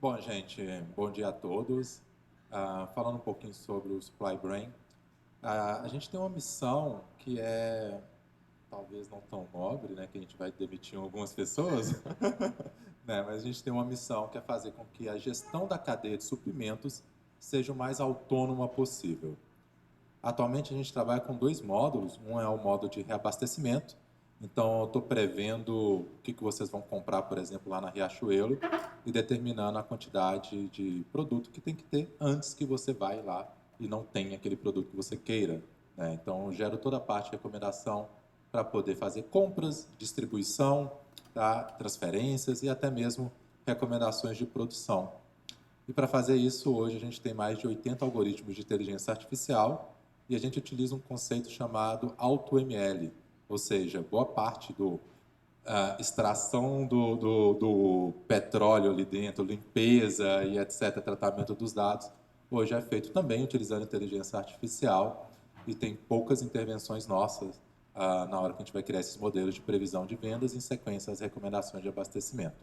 Bom, gente, bom dia a todos. Falando um pouquinho sobre o Supply Brain, a gente tem uma missão que é talvez não tão nobre, né, que a gente vai demitir algumas pessoas, né, mas a gente tem uma missão que é fazer com que a gestão da cadeia de suprimentos seja o mais autônoma possível. Atualmente a gente trabalha com dois módulos. Um é o módulo de reabastecimento. Então, eu estou prevendo o que vocês vão comprar, por exemplo, lá na Riachuelo e determinando a quantidade de produto que tem que ter antes que você vai lá e não tenha aquele produto que você queira, né? Então, eu gero toda a parte de recomendação para poder fazer compras, distribuição, tá? Transferências e até mesmo recomendações de produção. E para fazer isso, hoje a gente tem mais de 80 algoritmos de inteligência artificial e a gente utiliza um conceito chamado AutoML, ou seja, boa parte do extração do petróleo ali dentro, limpeza e etc., tratamento dos dados, hoje é feito também utilizando inteligência artificial e tem poucas intervenções nossas na hora que a gente vai criar esses modelos de previsão de vendas e, em sequência, as recomendações de abastecimento.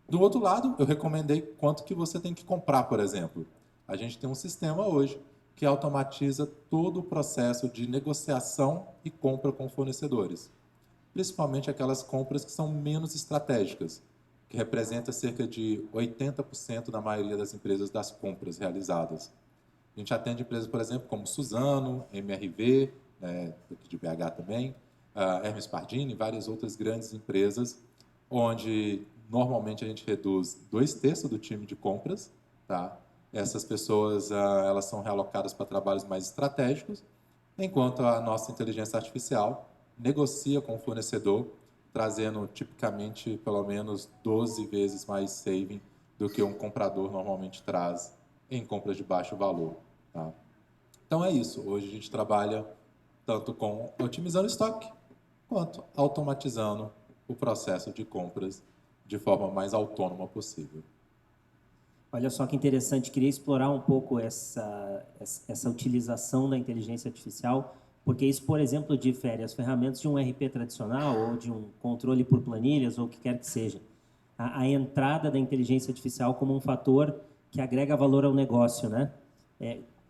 Do outro lado, eu recomendei quanto que você tem que comprar, por exemplo. A gente tem um sistema hoje que automatiza todo o processo de negociação e compra com fornecedores, principalmente aquelas compras que são menos estratégicas, que representa cerca de 80% da maioria das empresas das compras realizadas. A gente atende empresas, por exemplo, como Suzano, MRV, né, aqui de BH também, Hermes Pardini, várias outras grandes empresas, onde normalmente a gente reduz 2/3 do time de compras, tá? Essas pessoas elas são realocadas para trabalhos mais estratégicos, enquanto a nossa inteligência artificial negocia com o fornecedor, trazendo tipicamente pelo menos 12 vezes mais saving do que um comprador normalmente traz em compras de baixo valor. Tá? Então é isso. Hoje a gente trabalha tanto com otimizando o estoque, quanto automatizando o processo de compras de forma mais autônoma possível. Olha só que interessante, queria explorar um pouco essa utilização da inteligência artificial, porque isso, por exemplo, difere as ferramentas de um RP tradicional ou de um controle por planilhas ou o que quer que seja. A entrada da inteligência artificial como um fator que agrega valor ao negócio, né?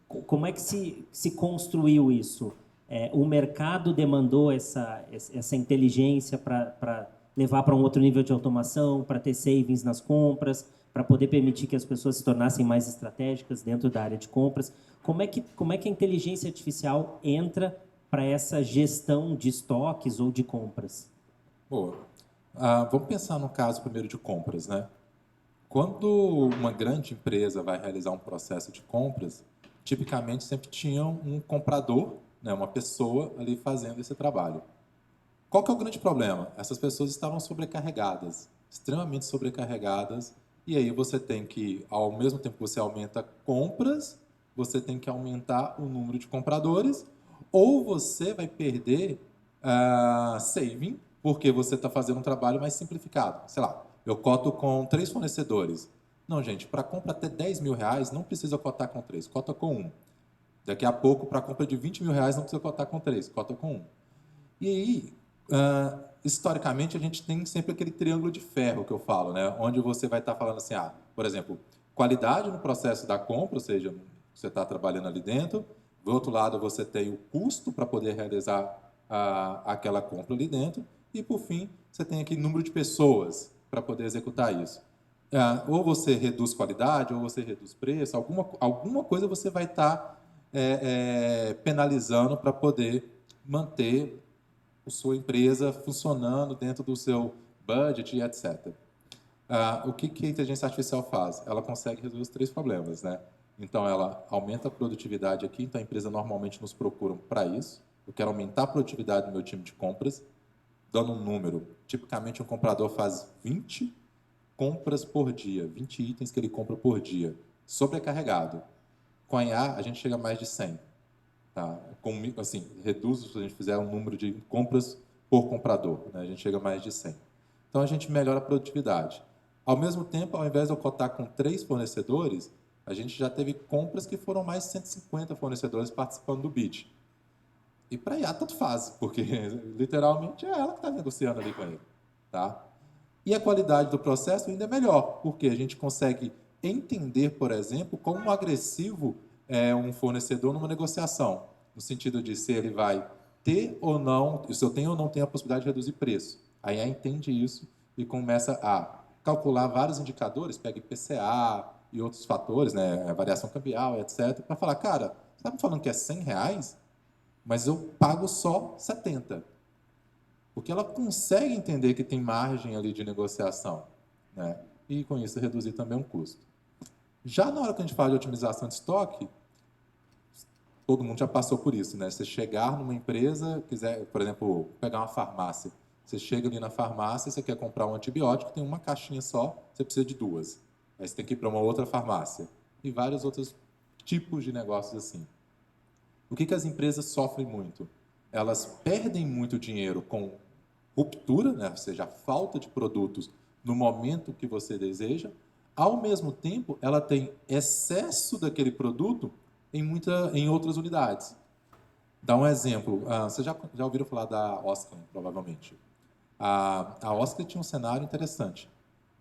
Como é que se construiu isso? O mercado demandou essa inteligência para levar para um outro nível de automação, para ter savings nas compras, para poder permitir que as pessoas se tornassem mais estratégicas dentro da área de compras. Como é que a inteligência artificial entra para essa gestão de estoques ou de compras? Boa. Vamos pensar no caso primeiro de compras, né? Quando uma grande empresa vai realizar um processo de compras, tipicamente sempre tinha um comprador, né, uma pessoa ali fazendo esse trabalho. Qual que é o grande problema? Essas pessoas estavam sobrecarregadas, extremamente sobrecarregadas, e aí você tem que, ao mesmo tempo que você aumenta compras, você tem que aumentar o número de compradores, ou você vai perder saving, porque você está fazendo um trabalho mais simplificado. Sei lá, eu coto com 3 fornecedores. Não, gente, para compra até 10 mil reais, não precisa cotar com 3, cota com um. Daqui a pouco, para compra de 20 mil reais, não precisa cotar com 3, cota com um. E aí, historicamente, a gente tem sempre aquele triângulo de ferro que eu falo, né? Onde você vai estar falando assim, por exemplo, qualidade no processo da compra, ou seja, você está trabalhando ali dentro. Do outro lado, você tem o custo para poder realizar aquela compra ali dentro. E, por fim, você tem aquele número de pessoas para poder executar isso. Ou você reduz qualidade, ou você reduz preço, alguma coisa você vai estar penalizando para poder manter a sua empresa funcionando dentro do seu budget e etc. O que a inteligência artificial faz? Ela consegue resolver os 3 problemas, né? Então, ela aumenta a produtividade aqui, então a empresa normalmente nos procura para isso. Eu quero aumentar a produtividade do meu time de compras, dando um número. Tipicamente, um comprador faz 20 compras por dia, 20 itens que ele compra por dia, sobrecarregado. Com a IA, a gente chega a mais de 100. Tá? Assim, reduz, se a gente fizer um número de compras por comprador, né? A gente chega a mais de 100. Então, a gente melhora a produtividade. Ao mesmo tempo, ao invés de eu cotar com 3 fornecedores, a gente já teve compras que foram mais de 150 fornecedores participando do bid. E para IA, tanto faz, porque literalmente é ela que está negociando ali com ele. Tá? E a qualidade do processo ainda é melhor, porque a gente consegue entender, por exemplo, como agressivo é um fornecedor numa negociação, no sentido de se ele vai ter ou não, se eu tenho ou não tenho a possibilidade de reduzir preço. Aí entende isso e começa a calcular vários indicadores, pega IPCA e outros fatores, né, variação cambial, etc., para falar, cara, você está me falando que é R$ 100, mas eu pago só 70. Porque ela consegue entender que tem margem ali de negociação, né? E com isso reduzir também um custo. Já na hora que a gente fala de otimização de estoque, todo mundo já passou por isso, né? Você chegar numa empresa, quiser, por exemplo, pegar uma farmácia. Você chega ali na farmácia, você quer comprar um antibiótico, tem uma caixinha só, você precisa de duas. Aí você tem que ir para uma outra farmácia. E vários outros tipos de negócios assim. O que as empresas sofrem muito? Elas perdem muito dinheiro com ruptura, né? Ou seja, a falta de produtos no momento que você deseja. Ao mesmo tempo, ela tem excesso daquele produto em outras unidades. Dá um exemplo. Vocês já ouviram falar da Oscar, provavelmente. A Oscar tinha um cenário interessante.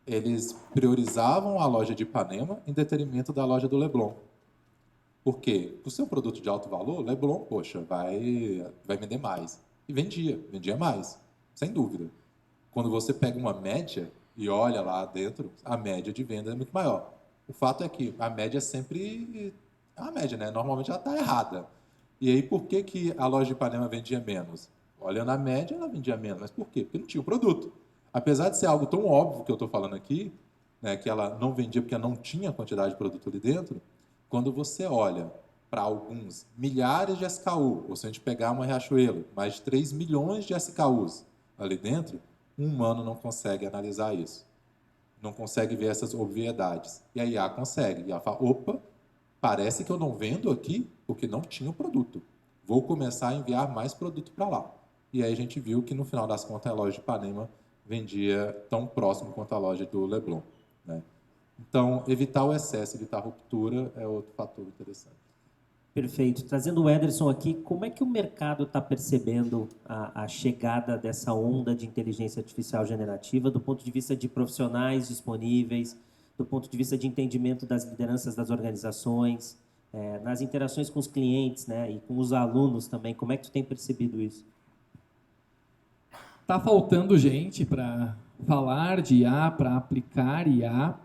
Eles priorizavam a loja de Ipanema em detrimento da loja do Leblon. Por quê? Por ser um produto de alto valor, Leblon, poxa, vai vender mais. E vendia mais, sem dúvida. Quando você pega uma média e olha lá dentro, a média de venda é muito maior. O fato é que a média é sempre a média, né? Normalmente ela está errada. E aí, por que a loja de Ipanema vendia menos? Olhando a média, ela vendia menos. Mas por quê? Porque não tinha o produto. Apesar de ser algo tão óbvio que eu estou falando aqui, né, que ela não vendia porque não tinha quantidade de produto ali dentro, quando você olha para alguns milhares de SKU, ou se a gente pegar uma Riachuelo, mais de 3 milhões de SKUs ali dentro, um humano não consegue analisar isso. Não consegue ver essas obviedades. E a IA consegue. E ela fala, opa, parece que eu não vendo aqui porque não tinha o produto. Vou começar a enviar mais produto para lá. E aí a gente viu que, no final das contas, a loja de Ipanema vendia tão próximo quanto a loja do Leblon, né? Então, evitar o excesso, evitar a ruptura é outro fator interessante. Perfeito. Trazendo o Ederson aqui, como é que o mercado está percebendo a chegada dessa onda de inteligência artificial generativa do ponto de vista de profissionais disponíveis, do ponto de vista de entendimento das lideranças das organizações, nas interações com os clientes, né, e com os alunos também? Como é que tu tem percebido isso? Está faltando gente para falar de IA, para aplicar IA.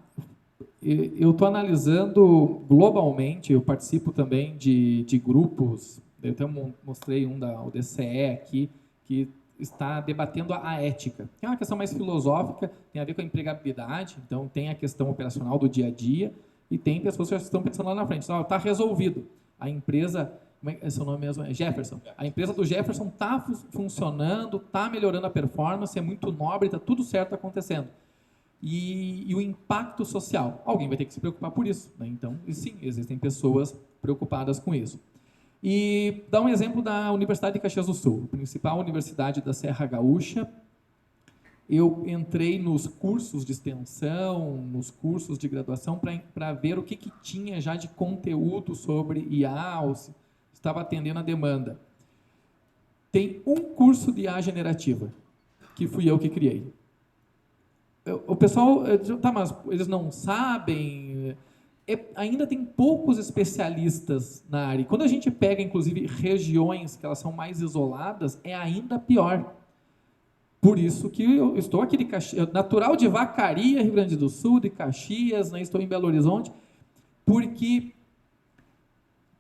Eu estou analisando globalmente, eu participo também de grupos, eu até mostrei um da ODCE aqui, que está debatendo a ética. É uma questão mais filosófica, tem a ver com a empregabilidade, então tem a questão operacional do dia a dia, e tem pessoas que já estão pensando lá na frente, está resolvido. A empresa, como é seu nome mesmo? É Jefferson. A empresa do Jefferson está funcionando, está melhorando a performance, é muito nobre, está tudo certo acontecendo. E o impacto social. Alguém vai ter que se preocupar por isso, né? Então, e sim, existem pessoas preocupadas com isso. E dá um exemplo da Universidade de Caxias do Sul, principal universidade da Serra Gaúcha. Eu entrei nos cursos de extensão, nos cursos de graduação, para ver o que tinha já de conteúdo sobre IA, ou se estava atendendo a demanda. Tem um curso de IA generativa, que fui eu que criei. O pessoal, tá, mas eles não sabem, ainda tem poucos especialistas na área. E quando a gente pega, inclusive, regiões que elas são mais isoladas, é ainda pior. Por isso que eu estou aqui de Caxias, natural de Vacaria, Rio Grande do Sul, de Caxias, né, estou em Belo Horizonte, porque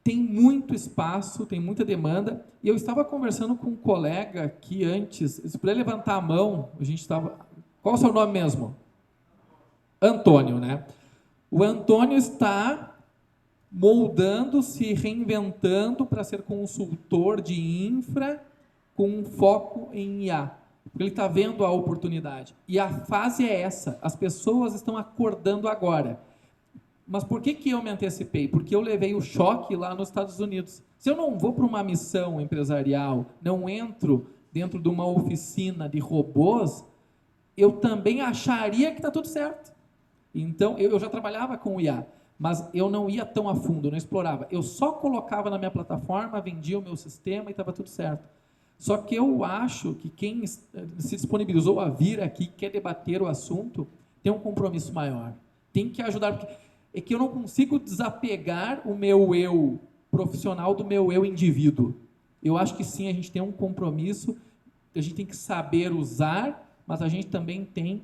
tem muito espaço, tem muita demanda. E eu estava conversando com um colega que antes, se puder levantar a mão, a gente estava... Qual o seu nome mesmo? Antônio, né? O Antônio está moldando, se reinventando para ser consultor de infra com um foco em IA. Porque ele está vendo a oportunidade. E a fase é essa. As pessoas estão acordando agora. Mas por que eu me antecipei? Porque eu levei o choque lá nos Estados Unidos. Se eu não vou para uma missão empresarial, não entro dentro de uma oficina de robôs, eu também acharia que está tudo certo. Então, eu já trabalhava com o IA, mas eu não ia tão a fundo, não explorava. Eu só colocava na minha plataforma, vendia o meu sistema e estava tudo certo. Só que eu acho que quem se disponibilizou a vir aqui, quer debater o assunto, tem um compromisso maior. Tem que ajudar, porque é que eu não consigo desapegar o meu eu profissional do meu eu indivíduo. Eu acho que sim, a gente tem um compromisso, a gente tem que saber usar, mas a gente também tem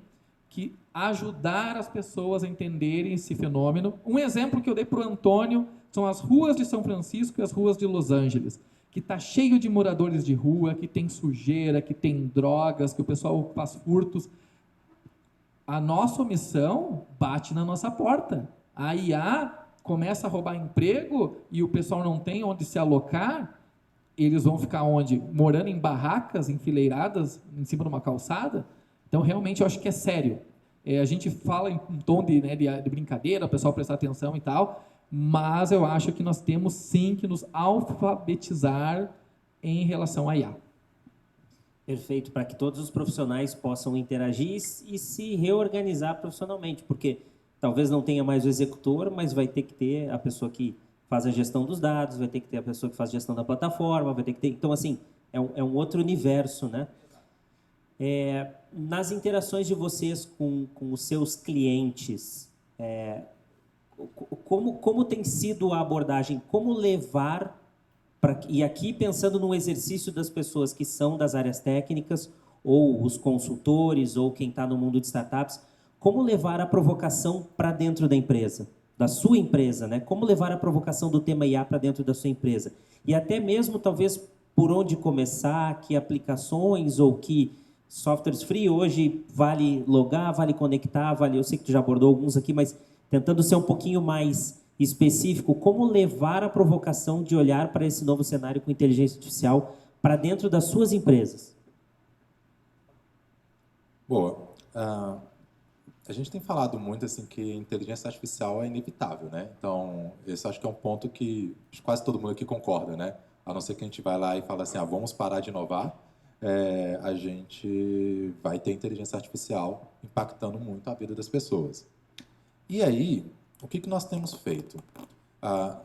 que ajudar as pessoas a entenderem esse fenômeno. Um exemplo que eu dei para o Antônio são as ruas de São Francisco e as ruas de Los Angeles, que está cheio de moradores de rua, que tem sujeira, que tem drogas, que o pessoal faz furtos. A nossa omissão bate na nossa porta. A IA começa a roubar emprego e o pessoal não tem onde se alocar, eles vão ficar onde? Morando em barracas enfileiradas em cima de uma calçada? Então, realmente, eu acho que é sério. A gente fala em um tom de brincadeira, o pessoal prestar atenção e tal, mas eu acho que nós temos, sim, que nos alfabetizar em relação à IA. Perfeito, para que todos os profissionais possam interagir e se reorganizar profissionalmente, porque talvez não tenha mais o executor, mas vai ter que ter a pessoa que faz a gestão dos dados, vai ter que ter a pessoa que faz a gestão da plataforma, vai ter que ter... Então, assim, é um outro universo, né? Nas interações de vocês com os seus clientes, como tem sido a abordagem? Como levar... E aqui pensando no exercício das pessoas que são das áreas técnicas, ou os consultores, ou quem está no mundo de startups, como levar a provocação para dentro da empresa, da sua empresa, né? Como levar a provocação do tema IA para dentro da sua empresa? E até mesmo, talvez, por onde começar, que aplicações ou que softwares free hoje vale logar, vale conectar, vale... Eu sei que tu já abordou alguns aqui, mas tentando ser um pouquinho mais específico, como levar a provocação de olhar para esse novo cenário com inteligência artificial para dentro das suas empresas? Boa. A gente tem falado muito assim que a inteligência artificial é inevitável, né? Então, esse acho que é um ponto que quase todo mundo aqui concorda, né? A não ser que a gente vai lá e fala assim, vamos parar de inovar, a gente vai ter inteligência artificial impactando muito a vida das pessoas. E aí, o que nós temos feito?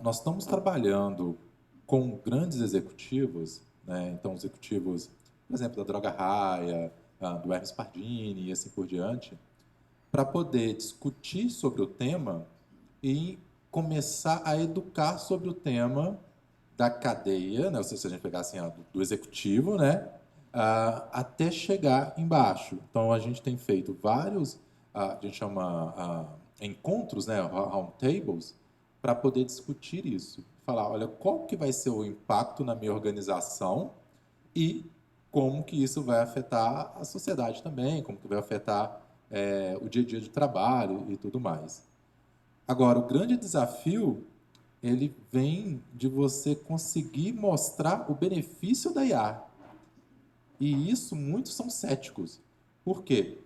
Nós estamos trabalhando com grandes executivos, né? Então, executivos, por exemplo, da Droga Raia, do Hermes Pardini e assim por diante, para poder discutir sobre o tema e começar a educar sobre o tema da cadeia, né? Ou seja, se a gente pegar assim, do executivo, né? Até chegar embaixo. Então, a gente tem feito vários, a gente chama encontros, né? Round tables, para poder discutir isso. Falar, olha, qual que vai ser o impacto na minha organização e como que isso vai afetar a sociedade também, como que vai afetar o dia a dia de trabalho e tudo mais. Agora, o grande desafio, ele vem de você conseguir mostrar o benefício da IA. E isso, muitos são céticos. Por quê?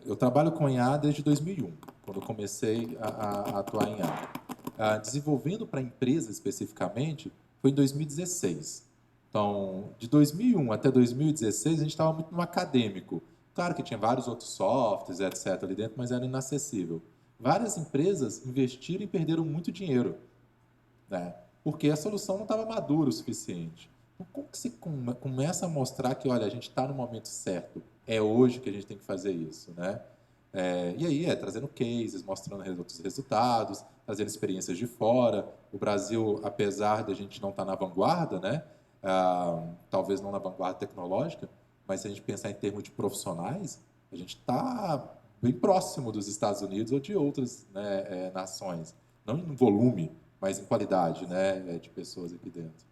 Eu trabalho com IA desde 2001, quando eu comecei a atuar em IA. Desenvolvendo para a empresa especificamente, foi em 2016. Então, de 2001 até 2016, a gente estava muito no acadêmico. Claro que tinha vários outros softwares, etc., ali dentro, mas era inacessível. Várias empresas investiram e perderam muito dinheiro, né? Porque a solução não estava madura o suficiente. Então, como que você começa a mostrar que, olha, a gente está no momento certo, é hoje que a gente tem que fazer isso, né? E aí, trazendo cases, mostrando outros resultados, trazendo experiências de fora. O Brasil, apesar de a gente não estar na vanguarda, né? Talvez não na vanguarda tecnológica, mas se a gente pensar em termos de profissionais, a gente está bem próximo dos Estados Unidos ou de outras, né, nações. Não em volume, mas em qualidade, né, de pessoas aqui dentro.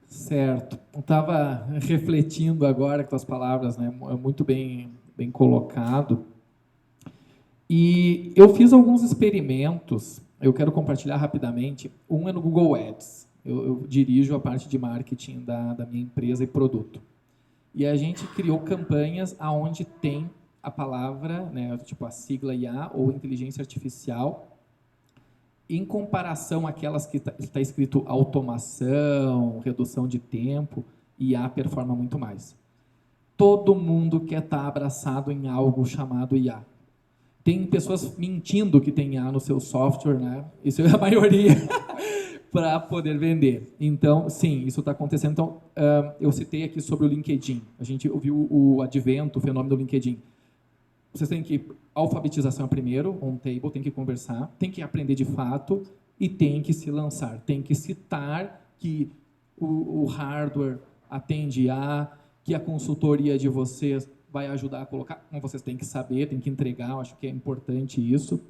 Certo. Eu estava refletindo agora com as palavras, né, muito bem colocado. E eu fiz alguns experimentos, eu quero compartilhar rapidamente. Um é no Google Ads. Eu dirijo a parte de marketing da minha empresa e produto. E a gente criou campanhas onde tem a palavra, né, tipo a sigla IA ou inteligência artificial, em comparação àquelas que está escrito automação, redução de tempo, IA performa muito mais. Todo mundo quer estar abraçado em algo chamado IA. Tem pessoas mentindo que tem IA no seu software, né? Isso é a maioria. para poder vender. Então, sim, isso está acontecendo. Então, eu citei aqui sobre o LinkedIn. A gente ouviu o advento, o fenômeno do LinkedIn. Vocês têm que... Alfabetização primeiro, on table, tem que conversar, tem que aprender de fato e tem que se lançar. Tem que citar que o hardware atende que a consultoria de vocês vai ajudar a colocar. Como vocês têm que saber, têm que entregar, eu acho que é importante isso.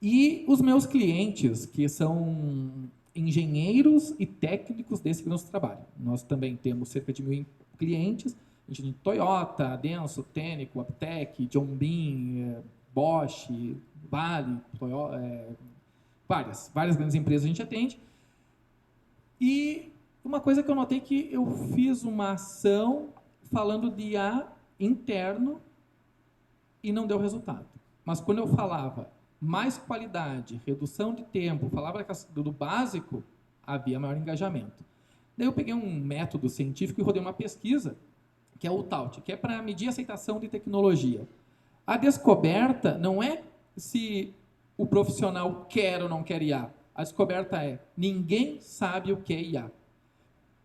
E os meus clientes, que são engenheiros e técnicos desse nosso trabalho. Nós também temos cerca de 1.000 clientes. A gente tem Toyota, Denso, Tenneco, Aptec, John Bean, Bosch, Vale, Toyota, várias grandes empresas a gente atende. E uma coisa que eu notei que eu fiz uma ação falando de IA interno e não deu resultado. Mas quando eu falava mais qualidade, redução de tempo, falava do básico, havia maior engajamento. Daí eu peguei um método científico e rodei uma pesquisa, que é o TAUT, que é para medir a aceitação de tecnologia. A descoberta não é se o profissional quer ou não quer IA. A descoberta é, ninguém sabe o que é IA.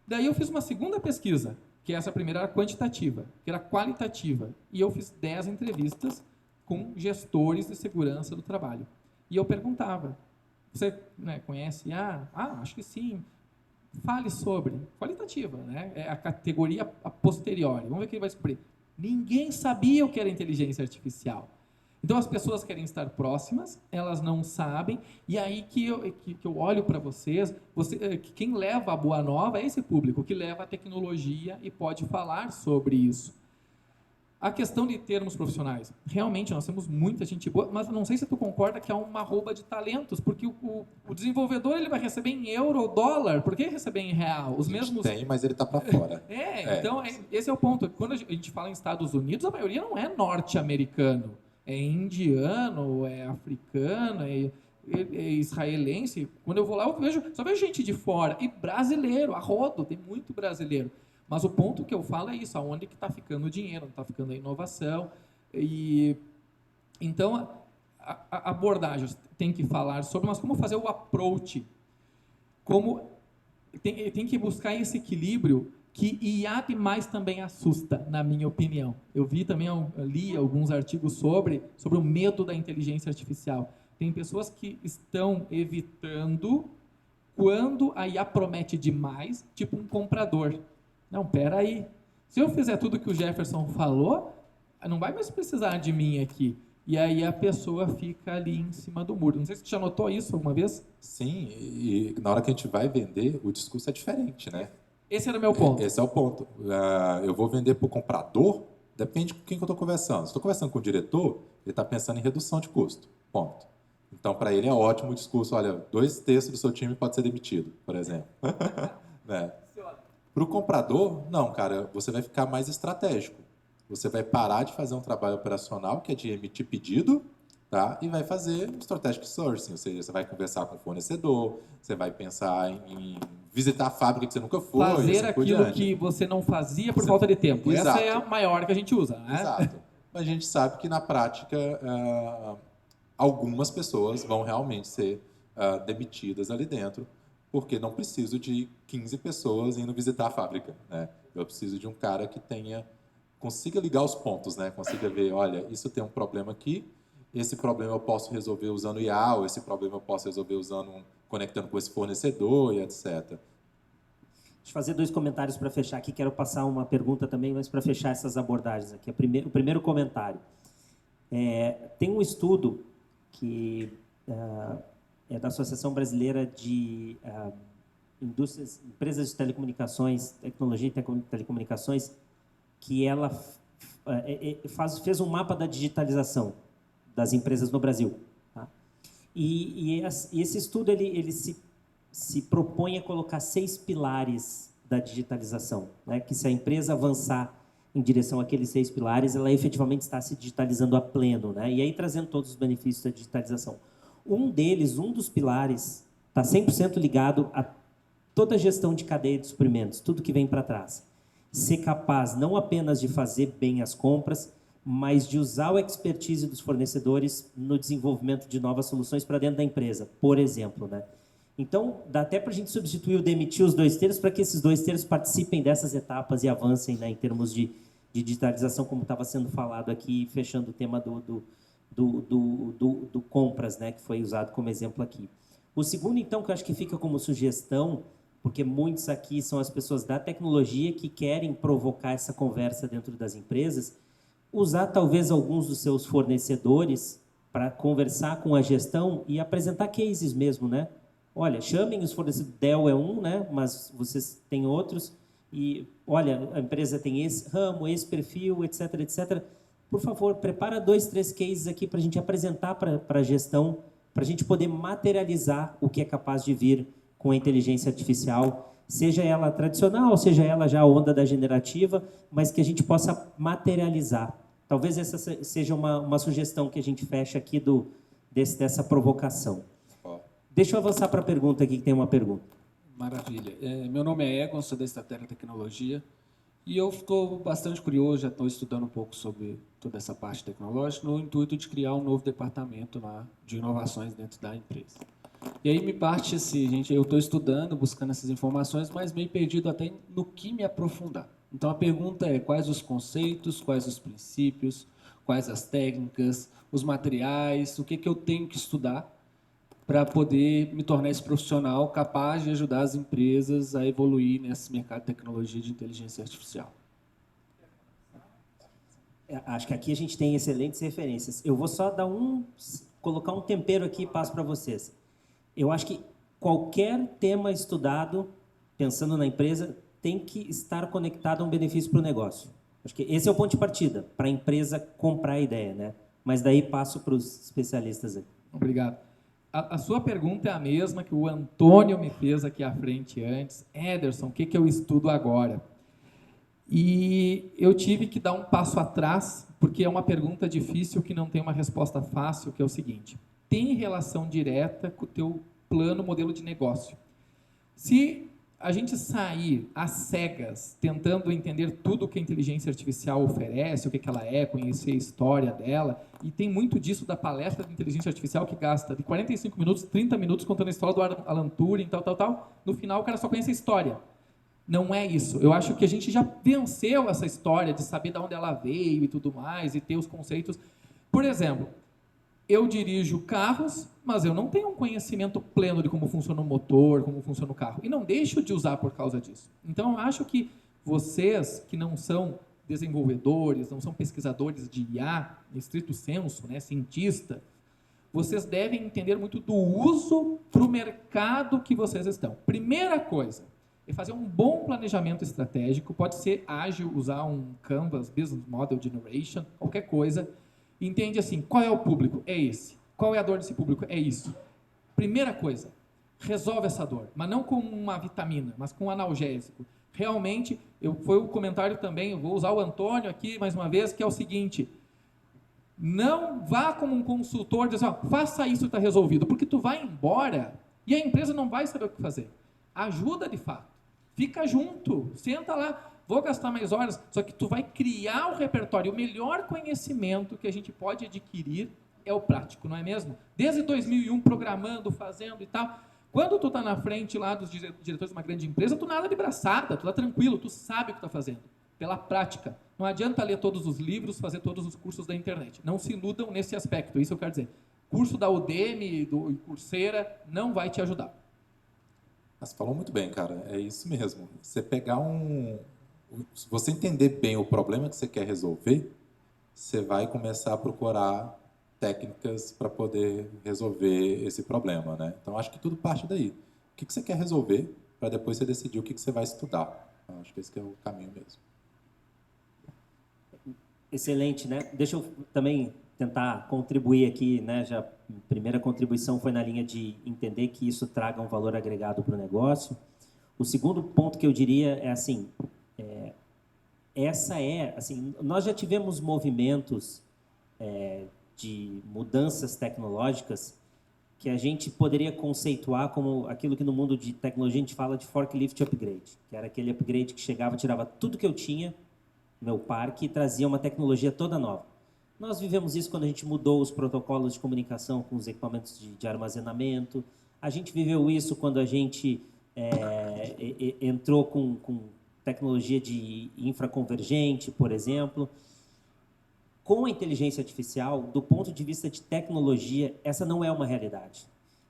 Daí eu fiz uma segunda pesquisa, que essa primeira era quantitativa, que era qualitativa. E eu fiz 10 entrevistas com gestores de segurança do trabalho. E eu perguntava, você conhece IA? Acho que sim. Fale sobre. Qualitativa, né? É a categoria a posteriori. Vamos ver o que ele vai descobrir. Ninguém sabia o que era inteligência artificial. Então, as pessoas querem estar próximas, elas não sabem, e aí que eu olho para vocês, quem leva a boa nova é esse público, que leva a tecnologia e pode falar sobre isso. A questão de termos profissionais. Realmente, nós temos muita gente boa, mas não sei se tu concorda que é uma rouba de talentos, porque o desenvolvedor ele vai receber em euro ou dólar, por que receber em real? Os mesmos... Tem, mas ele está para fora. Então, esse é o ponto. Quando a gente fala em Estados Unidos, a maioria não é norte-americano. É indiano, é africano, é israelense. Quando eu vou lá, só vejo gente de fora. E brasileiro, a rodo, tem muito brasileiro. Mas o ponto que eu falo é isso, aonde que está ficando o dinheiro, onde está ficando a inovação. Então, a abordagem tem que falar sobre, mas como fazer o approach? Tem que buscar esse equilíbrio que IA demais também assusta, na minha opinião. Eu li alguns artigos sobre o medo da inteligência artificial. Tem pessoas que estão evitando quando a IA promete demais, tipo um comprador. Não, peraí. Se eu fizer tudo que o Jefferson falou, não vai mais precisar de mim aqui. E aí a pessoa fica ali em cima do muro. Não sei se você já notou isso alguma vez? Sim, e na hora que a gente vai vender, o discurso é diferente, né? Esse era o meu ponto. Esse é o ponto. Eu vou vender para o comprador, depende com quem que eu estou conversando. Se estou conversando com o diretor, ele está pensando em redução de custo. Ponto. Então, para ele é ótimo o discurso. Olha, 2/3 do seu time pode ser demitido, por exemplo. Né? Para o comprador, não, cara, você vai ficar mais estratégico. Você vai parar de fazer um trabalho operacional, que é de emitir pedido, tá? E vai fazer strategic sourcing, ou seja, você vai conversar com o fornecedor, você vai pensar em visitar a fábrica que você nunca foi. Fazer aquilo que você não fazia por falta de tempo. Exato. Essa é a maior que a gente usa, né? Exato. Mas a gente sabe que, na prática, algumas pessoas vão realmente ser demitidas ali dentro, porque não preciso de 15 pessoas indo visitar a fábrica, né? Eu preciso de um cara que consiga ligar os pontos, né? Consiga ver, olha, isso tem um problema aqui, esse problema eu posso resolver usando IA, ou esse problema eu posso resolver conectando com esse fornecedor e etc. Deixa eu fazer 2 comentários para fechar aqui. Quero passar uma pergunta também, mas para fechar essas abordagens aqui. O primeiro comentário. Tem um estudo que é da Associação Brasileira de Empresas de Telecomunicações, Tecnologia e Telecomunicações, que ela fez um mapa da digitalização das empresas no Brasil. Tá? E esse estudo ele se propõe a colocar 6 pilares da digitalização, né? Que se a empresa avançar em direção àqueles 6 pilares, ela efetivamente está se digitalizando a pleno, né? E aí trazendo todos os benefícios da digitalização. Um dos pilares, está 100% ligado a toda a gestão de cadeia de suprimentos, tudo que vem para trás. Ser capaz não apenas de fazer bem as compras, mas de usar o expertise dos fornecedores no desenvolvimento de novas soluções para dentro da empresa, por exemplo, né? Então, dá até para a gente substituir o demitir os 2 terços para que esses 2 terços participem dessas etapas e avancem, né, em termos de digitalização, como estava sendo falado aqui, fechando o tema do compras, né, que foi usado como exemplo aqui. O segundo, então, que eu acho que fica como sugestão, porque muitos aqui são as pessoas da tecnologia que querem provocar essa conversa dentro das empresas, usar talvez alguns dos seus fornecedores para conversar com a gestão e apresentar cases mesmo, né? Olha, chamem os fornecedores, Dell é um, né? Mas vocês têm outros, e olha, a empresa tem esse ramo, esse perfil, etc, etc. Por favor, prepara 2, 3 cases aqui para a gente apresentar para a gestão, para a gente poder materializar o que é capaz de vir com a inteligência artificial, seja ela tradicional, seja ela já a onda da generativa, mas que a gente possa materializar. Talvez essa seja uma sugestão que a gente fecha aqui dessa provocação. Deixa eu avançar para a pergunta aqui, que tem uma pergunta. Maravilha. Meu nome é Egon, sou da Statera Tecnologia, e eu estou bastante curioso, já estou estudando um pouco sobre toda essa parte tecnológica, no intuito de criar um novo departamento lá de inovações dentro da empresa. E aí me parte assim, gente, eu estou estudando, buscando essas informações, mas meio perdido até no que me aprofundar. Então a pergunta é: quais os conceitos, quais os princípios, quais as técnicas, os materiais, o que eu tenho que estudar para poder me tornar esse profissional capaz de ajudar as empresas a evoluir nesse mercado de tecnologia de inteligência artificial? Acho que aqui a gente tem excelentes referências. Eu vou só colocar um tempero aqui e passo para vocês. Eu acho que qualquer tema estudado, pensando na empresa, tem que estar conectado a um benefício para o negócio. Acho que esse é o ponto de partida, para a empresa comprar a ideia, né? Mas daí passo para os especialistas aí. Obrigado. A sua pergunta é a mesma que o Antônio me fez aqui à frente antes. Ederson, o que eu estudo agora? E eu tive que dar um passo atrás, porque é uma pergunta difícil que não tem uma resposta fácil, que é o seguinte: tem relação direta com o teu plano, modelo de negócio. Se a gente sair às cegas, tentando entender tudo o que a inteligência artificial oferece, o que ela é, conhecer a história dela, e tem muito disso da palestra de inteligência artificial que gasta de 45 minutos, 30 minutos contando a história do Alan Turing, tal. No final o cara só conhece a história. Não é isso. Eu acho que a gente já venceu essa história de saber de onde ela veio e tudo mais, e ter os conceitos. Por exemplo, eu dirijo carros, mas eu não tenho um conhecimento pleno de como funciona o motor, como funciona o carro. E não deixo de usar por causa disso. Então, eu acho que vocês, que não são desenvolvedores, não são pesquisadores de IA, em estrito senso, né, cientista, vocês devem entender muito do uso para o mercado que vocês estão. Primeira coisa é fazer um bom planejamento estratégico. Pode ser ágil, usar um Canvas, Business Model Generation, qualquer coisa. Entende assim, qual é o público? É esse. Qual é a dor desse público? É isso. Primeira coisa, resolve essa dor, mas não com uma vitamina, mas com um analgésico. Realmente, foi o comentário também, eu vou usar o Antônio aqui mais uma vez, que é o seguinte: não vá como um consultor dizer, faça isso e está resolvido, porque tu vai embora e a empresa não vai saber o que fazer. Ajuda de fato. Fica junto, senta lá. Vou gastar mais horas, só que tu vai criar o repertório. O melhor conhecimento que a gente pode adquirir é o prático, não é mesmo? Desde 2001, programando, fazendo e tal. Quando tu está na frente lá dos diretores de uma grande empresa, tu nada de braçada, tu está tranquilo, tu sabe o que está fazendo. Pela prática. Não adianta ler todos os livros, fazer todos os cursos da internet. Não se iludam nesse aspecto, isso eu quero dizer. Curso da Udemy, do Coursera, não vai te ajudar. Você falou muito bem, cara. É isso mesmo. Você pegar Se você entender bem o problema que você quer resolver, você vai começar a procurar técnicas para poder resolver esse problema, né? Então, acho que tudo parte daí. O que você quer resolver, para depois você decidir o que você vai estudar. Então, acho que esse que é o caminho mesmo. Excelente, né? Deixa eu também tentar contribuir aqui, né? Já a primeira contribuição foi na linha de entender que isso traga um valor agregado para o negócio. O segundo ponto que eu diria é assim, nós já tivemos movimentos de mudanças tecnológicas que a gente poderia conceituar como aquilo que no mundo de tecnologia a gente fala de forklift upgrade, que era aquele upgrade que chegava, tirava tudo que eu tinha no meu parque e trazia uma tecnologia toda nova. Nós vivemos isso quando a gente mudou os protocolos de comunicação com os equipamentos de armazenamento, A gente viveu isso quando a gente entrou com tecnologia de infraconvergente, por exemplo. Com a inteligência artificial, do ponto de vista de tecnologia, essa não é uma realidade.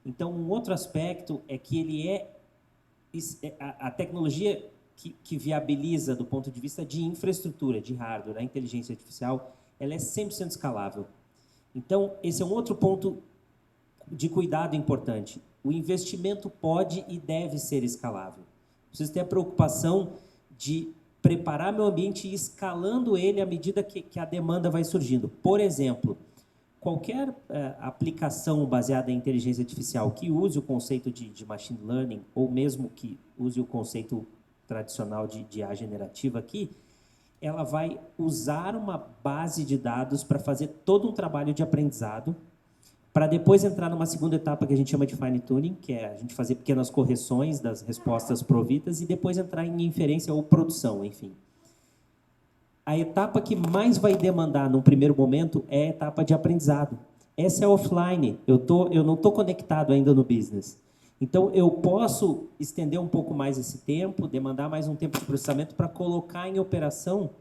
Então, um outro aspecto é que a tecnologia que viabiliza, do ponto de vista de infraestrutura, de hardware, a inteligência artificial, ela é 100% escalável. Então, esse é um outro ponto de cuidado importante. O investimento pode e deve ser escalável. Preciso ter a preocupação de preparar meu ambiente e ir escalando ele à medida que a demanda vai surgindo. Por exemplo, qualquer aplicação baseada em inteligência artificial que use o conceito de machine learning, ou mesmo que use o conceito tradicional de IA generativa aqui, ela vai usar uma base de dados para fazer todo um trabalho de aprendizado, para depois entrar numa segunda etapa que a gente chama de fine tuning, que é a gente fazer pequenas correções das respostas providas e depois entrar em inferência ou produção, enfim. A etapa que mais vai demandar num primeiro momento é a etapa de aprendizado. Essa é offline, eu não estou conectado ainda no business. Então, eu posso estender um pouco mais esse tempo, demandar mais um tempo de processamento para colocar em operação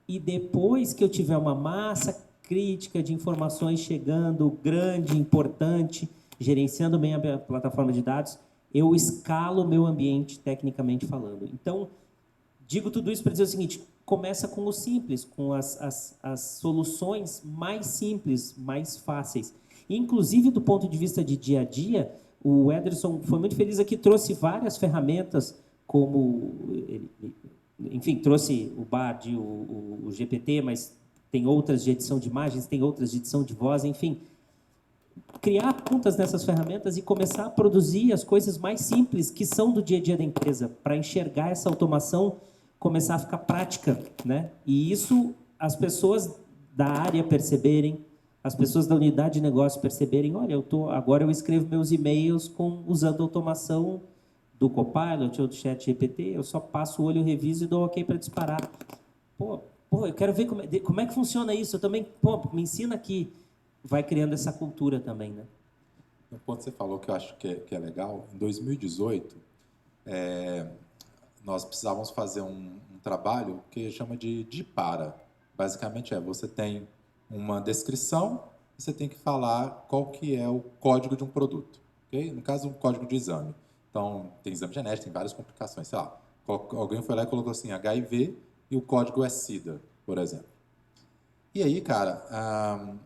e depois que eu tiver uma massa crítica de informações chegando, grande, importante, gerenciando bem a plataforma de dados, eu escalo o meu ambiente tecnicamente falando. Então, digo tudo isso para dizer o seguinte, começa com o simples, com as soluções mais simples, mais fáceis. Inclusive, do ponto de vista de dia a dia, o Ederson foi muito feliz aqui, trouxe várias ferramentas, como, enfim, trouxe o Bard, o GPT, mas tem outras de edição de imagens, tem outras de edição de voz, enfim. Criar contas nessas ferramentas e começar a produzir as coisas mais simples que são do dia a dia da empresa, para enxergar essa automação começar a ficar prática, né? E isso as pessoas da área perceberem, as pessoas da unidade de negócio perceberem, olha, agora eu escrevo meus e-mails usando automação do Copilot ou do ChatGPT, eu só passo o olho, reviso e dou OK para disparar. Pô, eu quero ver como é que funciona isso, eu também, me ensina aqui. Vai criando essa cultura também, né? Um ponto que você falou que eu acho que é legal, em 2018, nós precisávamos fazer um trabalho que chama de para. Basicamente você tem uma descrição e você tem que falar qual que é o código de um produto. Okay? No caso, um código de exame. Então, tem exame genético, tem várias complicações. Sei lá, alguém foi lá e colocou assim, HIV e o código é SIDA, por exemplo. E aí, cara,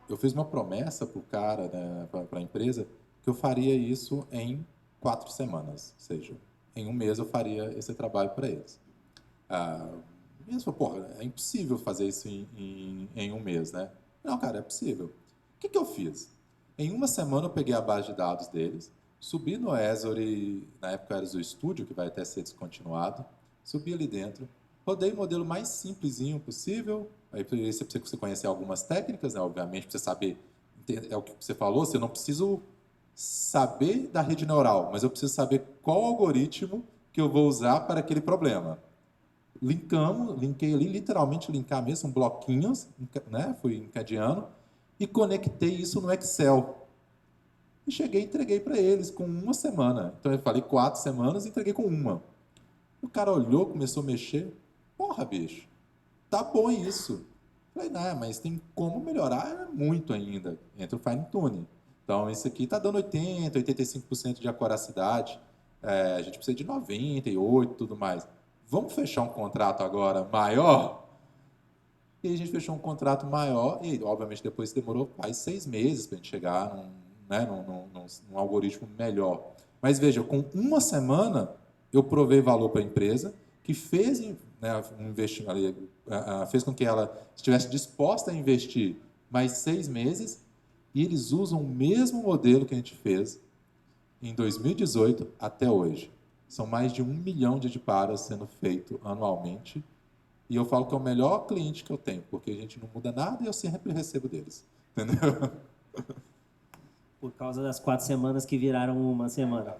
eu fiz uma promessa para o cara, né, para a empresa, que eu faria isso em 4 semanas. Ou seja, em um mês eu faria esse trabalho para eles. E eles falaram, porra, é impossível fazer isso em um mês, né? Não, cara, é possível. O que eu fiz? Em uma semana eu peguei a base de dados deles, subi no Azure, na época era o Studio, que vai até ser descontinuado, subi ali dentro, rodei o modelo mais simplesinho possível. Aí você precisa conhecer algumas técnicas, né? Obviamente, para você saber, é o que você falou, você não precisa saber da rede neural, mas eu preciso saber qual algoritmo que eu vou usar para aquele problema. Linkei ali, literalmente linkar mesmo, são bloquinhos, né? Fui encadeando, e conectei isso no Excel. E cheguei e entreguei para eles com uma semana. Então eu falei 4 semanas e entreguei com uma. O cara olhou, começou a mexer. Porra, bicho, tá bom isso. Falei, não, mas tem como melhorar muito ainda. Entra o fine tuning. Então, isso aqui está dando 80%, 85% de acuracidade. A gente precisa de 98% e tudo mais. Vamos fechar um contrato agora maior? E a gente fechou um contrato maior e, obviamente, depois demorou quase 6 meses para a gente chegar num algoritmo melhor. Mas, veja, com uma semana, eu provei valor para a empresa, que fez, né, um investimento ali, fez com que ela estivesse disposta a investir mais 6 meses, e eles usam o mesmo modelo que a gente fez em 2018 até hoje. São mais de 1 milhão de diparas sendo feito anualmente, e eu falo que é o melhor cliente que eu tenho, porque a gente não muda nada e eu sempre recebo deles. Entendeu? Por causa das 4 semanas que viraram uma semana.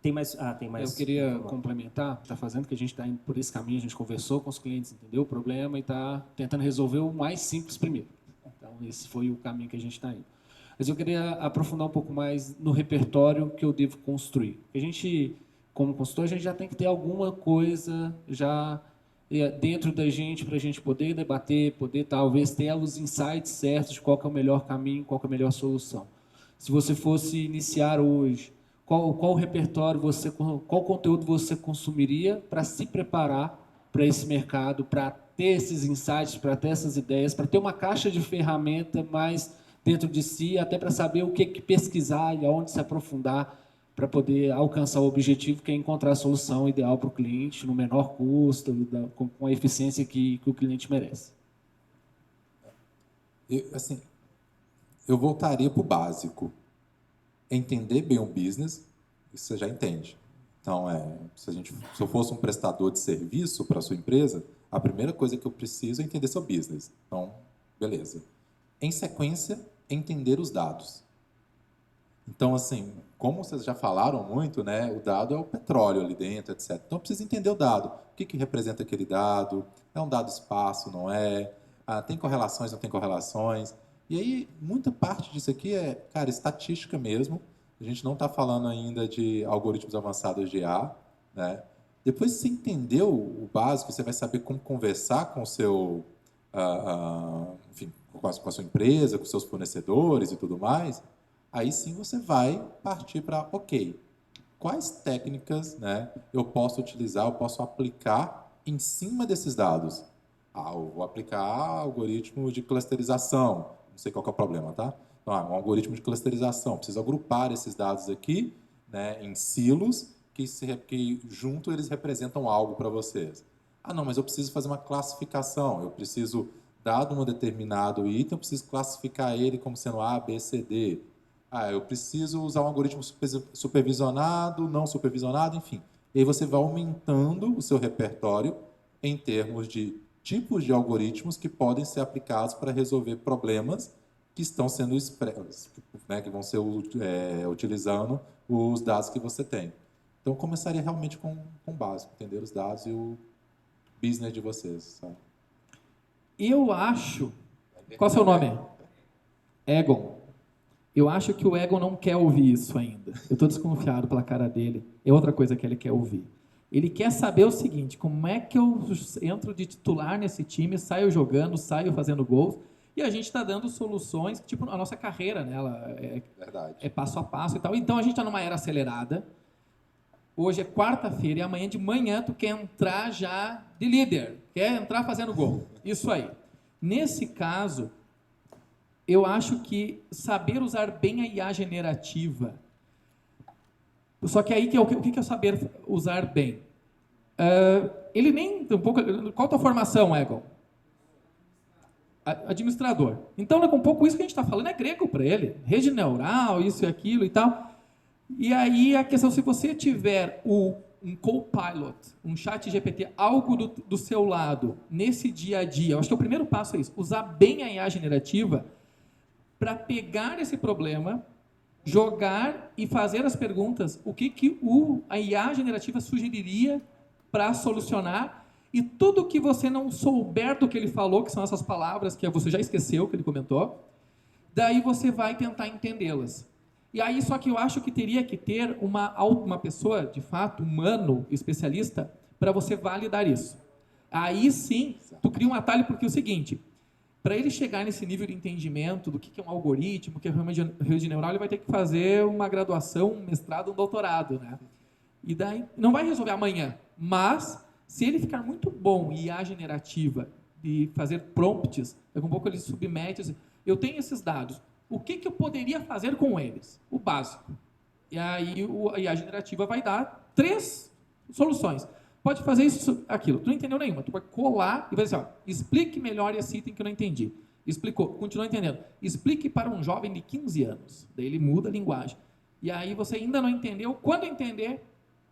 Tem mais. Eu queria complementar, está fazendo que a gente está indo por esse caminho, a gente conversou com os clientes, entendeu o problema e está tentando resolver o mais simples primeiro. Então, esse foi o caminho que a gente está indo. Mas eu queria aprofundar um pouco mais no repertório que eu devo construir. A gente, como consultor, a gente já tem que ter alguma coisa já dentro da gente para a gente poder debater, poder talvez ter os insights certos de qual que é o melhor caminho, qual que é a melhor solução. Se você fosse iniciar hoje, qual repertório qual conteúdo você consumiria para se preparar para esse mercado, para ter esses insights, para ter essas ideias, para ter uma caixa de ferramenta mais dentro de si, até para saber o que pesquisar e aonde se aprofundar para poder alcançar o objetivo, que é encontrar a solução ideal para o cliente, no menor custo, com a eficiência que o cliente merece. Eu voltaria para o básico. Entender bem o business, isso você já entende. Então, se eu fosse um prestador de serviço para a sua empresa, a primeira coisa que eu preciso é entender seu business. Então, beleza. Em sequência, entender os dados. Então, assim, como vocês já falaram muito, né, o dado é o petróleo ali dentro, etc. Então, eu preciso entender o dado. O que representa aquele dado? É um dado espaço, não é? Tem correlações, não tem correlações? E aí, muita parte disso aqui é, cara, estatística mesmo. A gente não está falando ainda de algoritmos avançados de IA, né? Depois que você entendeu o básico, você vai saber como conversar com o seu, enfim, com a sua empresa, com os seus fornecedores e tudo mais. Aí sim você vai partir para, ok, quais técnicas, né, eu posso utilizar, eu posso aplicar em cima desses dados? Eu vou aplicar algoritmo de clusterização, não sei qual que é o problema, tá? Então, um algoritmo de clusterização, preciso agrupar esses dados aqui, né, em silos que junto eles representam algo para vocês. Não, mas eu preciso fazer uma classificação, eu preciso, dado um determinado item, eu preciso classificar ele como sendo A, B, C, D. Eu preciso usar um algoritmo supervisionado, não supervisionado, enfim. E aí você vai aumentando o seu repertório em termos de tipos de algoritmos que podem ser aplicados para resolver problemas que estão sendo expressos, né, que vão ser utilizando os dados que você tem. Então, começaria realmente com o básico, entender os dados e o business de vocês. Sabe? Eu acho... Qual é o seu nome? Egon. Eu acho que o Egon não quer ouvir isso ainda. Eu estou desconfiado pela cara dele. É outra coisa que ele quer ouvir. Ele quer saber o seguinte, como é que eu entro de titular nesse time, saio jogando, saio fazendo gols, e a gente está dando soluções, tipo a nossa carreira, né? Ela é passo a passo e tal. Então, a gente está numa era acelerada. Hoje é quarta-feira e amanhã de manhã tu quer entrar já de líder, quer entrar fazendo gol. Isso aí. Nesse caso, eu acho que saber usar bem a IA generativa. Só que aí, o que é saber usar bem? Ele nem... Qual a tua formação, Egon? Administrador. Então, um pouco isso que a gente está falando é grego para ele. Rede neural, isso e aquilo e tal. E aí, a questão, se você tiver um Copilot, um chat GPT, algo do seu lado, nesse dia a dia, eu acho que o primeiro passo é isso, usar bem a IA generativa para pegar esse problema, jogar e fazer as perguntas, o que a IA generativa sugeriria para solucionar, e tudo que você não souber do que ele falou, que são essas palavras que você já esqueceu, que ele comentou, daí você vai tentar entendê-las. E aí, só que eu acho que teria que ter uma pessoa, de fato, humano, especialista, para você validar isso. Aí sim, tu cria um atalho, porque é o seguinte, para ele chegar nesse nível de entendimento do que é um algoritmo, o que é rede neural, ele vai ter que fazer uma graduação, um mestrado, um doutorado, né? E daí, não vai resolver amanhã, mas se ele ficar muito bom em IA generativa e fazer prompts, daqui a pouco ele submete, assim, eu tenho esses dados, o que eu poderia fazer com eles? O básico. E aí a IA generativa vai dar 3 soluções. Pode fazer isso, aquilo. Tu não entendeu nenhuma. Tu vai colar e vai dizer, explique melhor esse item que eu não entendi. Explicou, continua entendendo. Explique para um jovem de 15 anos. Daí ele muda a linguagem. E aí você ainda não entendeu. Quando entender,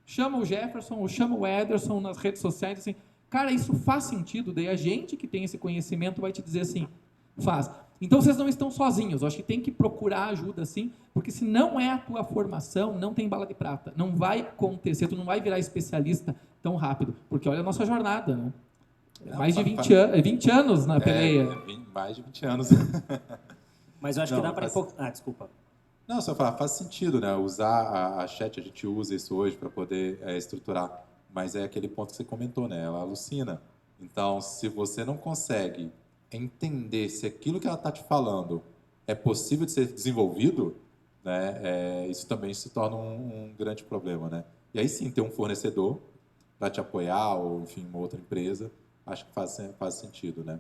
chama o Jefferson ou chama o Ederson nas redes sociais assim, cara, isso faz sentido. Daí a gente que tem esse conhecimento vai te dizer assim, faz. Então, vocês não estão sozinhos. Eu acho que tem que procurar ajuda, sim, porque se não é a tua formação, não tem bala de prata. Não vai acontecer, tu não vai virar especialista tão rápido. Porque olha a nossa jornada, né? Mais de 20 anos na peleia. Mais de 20 anos. Mas eu acho que Não, dá para... faz- desculpa. Não, só falar, faz sentido, né? Usar a chat, a gente usa isso hoje para poder estruturar, mas é aquele ponto que você comentou, né? Ela alucina. Então, se você não consegue entender se aquilo que ela está te falando é possível de ser desenvolvido, né? Isso também se torna um grande problema, né? E aí sim, ter um fornecedor para te apoiar, ou enfim, uma outra empresa, acho que faz sentido, né?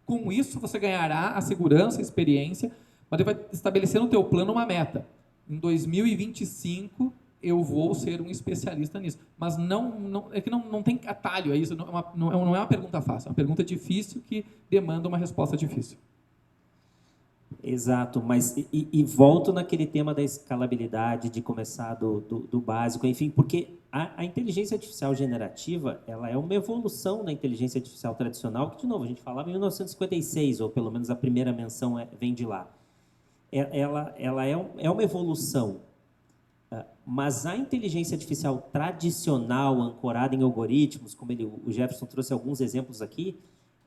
Com isso, você ganhará a segurança, a experiência, mas você vai estabelecer no teu plano uma meta. Em 2025, eu vou ser um especialista nisso. Mas é que não tem atalho a isso, não é uma pergunta fácil, é uma pergunta difícil que demanda uma resposta difícil. Exato, mas e volto naquele tema da escalabilidade, de começar do básico, enfim, porque a inteligência artificial generativa, ela é uma evolução da inteligência artificial tradicional, que, de novo, a gente falava em 1956, ou pelo menos a primeira menção vem de lá. Ela é uma evolução, mas a inteligência artificial tradicional, ancorada em algoritmos, como o Jefferson trouxe alguns exemplos aqui,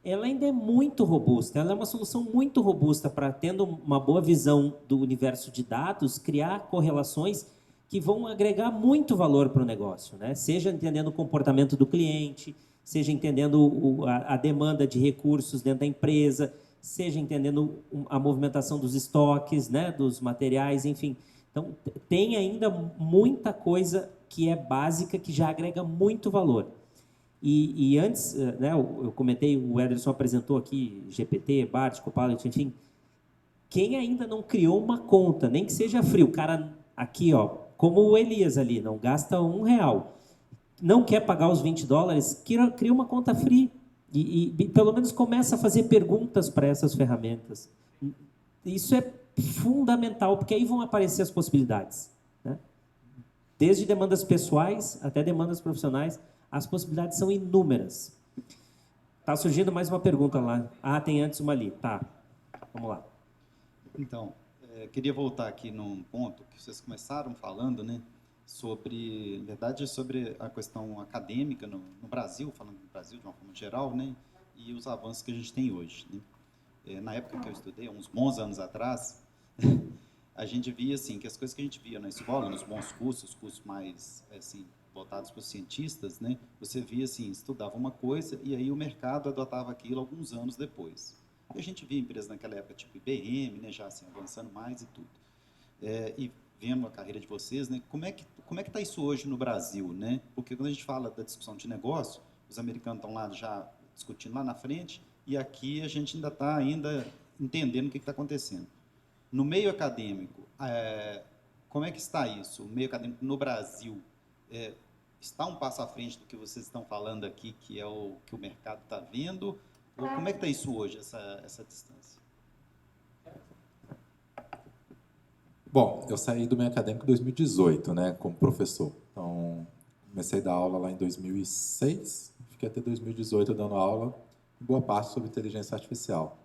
ela ainda é muito robusta, ela é uma solução muito robusta para, tendo uma boa visão do universo de dados, criar correlações que vão agregar muito valor para o negócio, né? Seja entendendo o comportamento do cliente, seja entendendo a demanda de recursos dentro da empresa, seja entendendo a movimentação dos estoques, né, dos materiais, enfim. Então, tem ainda muita coisa que é básica, que já agrega muito valor. E antes, né, eu comentei, o Ederson apresentou aqui GPT, Bard, Copilot, enfim. Quem ainda não criou uma conta, nem que seja free, o cara aqui, ó, como o Elias ali, não gasta R$1, não quer pagar os $20, cria uma conta free e pelo menos começa a fazer perguntas para essas ferramentas. Isso é fundamental, porque aí vão aparecer as possibilidades, né? Desde demandas pessoais até demandas profissionais, as possibilidades são inúmeras. Está surgindo mais uma pergunta lá. Ah, tem antes uma ali. Tá, vamos lá. Então, queria voltar aqui num ponto que vocês começaram falando, né, sobre, na verdade, sobre a questão acadêmica no Brasil, falando do Brasil de uma forma geral, né, e os avanços que a gente tem hoje, né. Na época que eu estudei, uns bons anos atrás, a gente via assim que as coisas que a gente via na escola, nos bons cursos, os cursos mais assim voltados para os cientistas, né, você via assim, estudava uma coisa e aí o mercado adotava aquilo alguns anos depois. E a gente via empresas naquela época, tipo IBM, né, já assim, avançando mais e tudo. E vendo a carreira de vocês, né, como é que está isso hoje no Brasil, né? Porque quando a gente fala da discussão de negócio, os americanos estão lá já discutindo lá na frente e aqui a gente ainda está entendendo o que está acontecendo. No meio acadêmico, como é que está isso? O meio acadêmico no Brasil está um passo à frente do que vocês estão falando aqui, que é o que o mercado está vendo? Ou como é que está isso hoje, essa distância? Bom, eu saí do meio acadêmico em 2018, né, como professor. Então, comecei a dar aula lá em 2006, fiquei até 2018 dando aula, boa parte sobre inteligência artificial.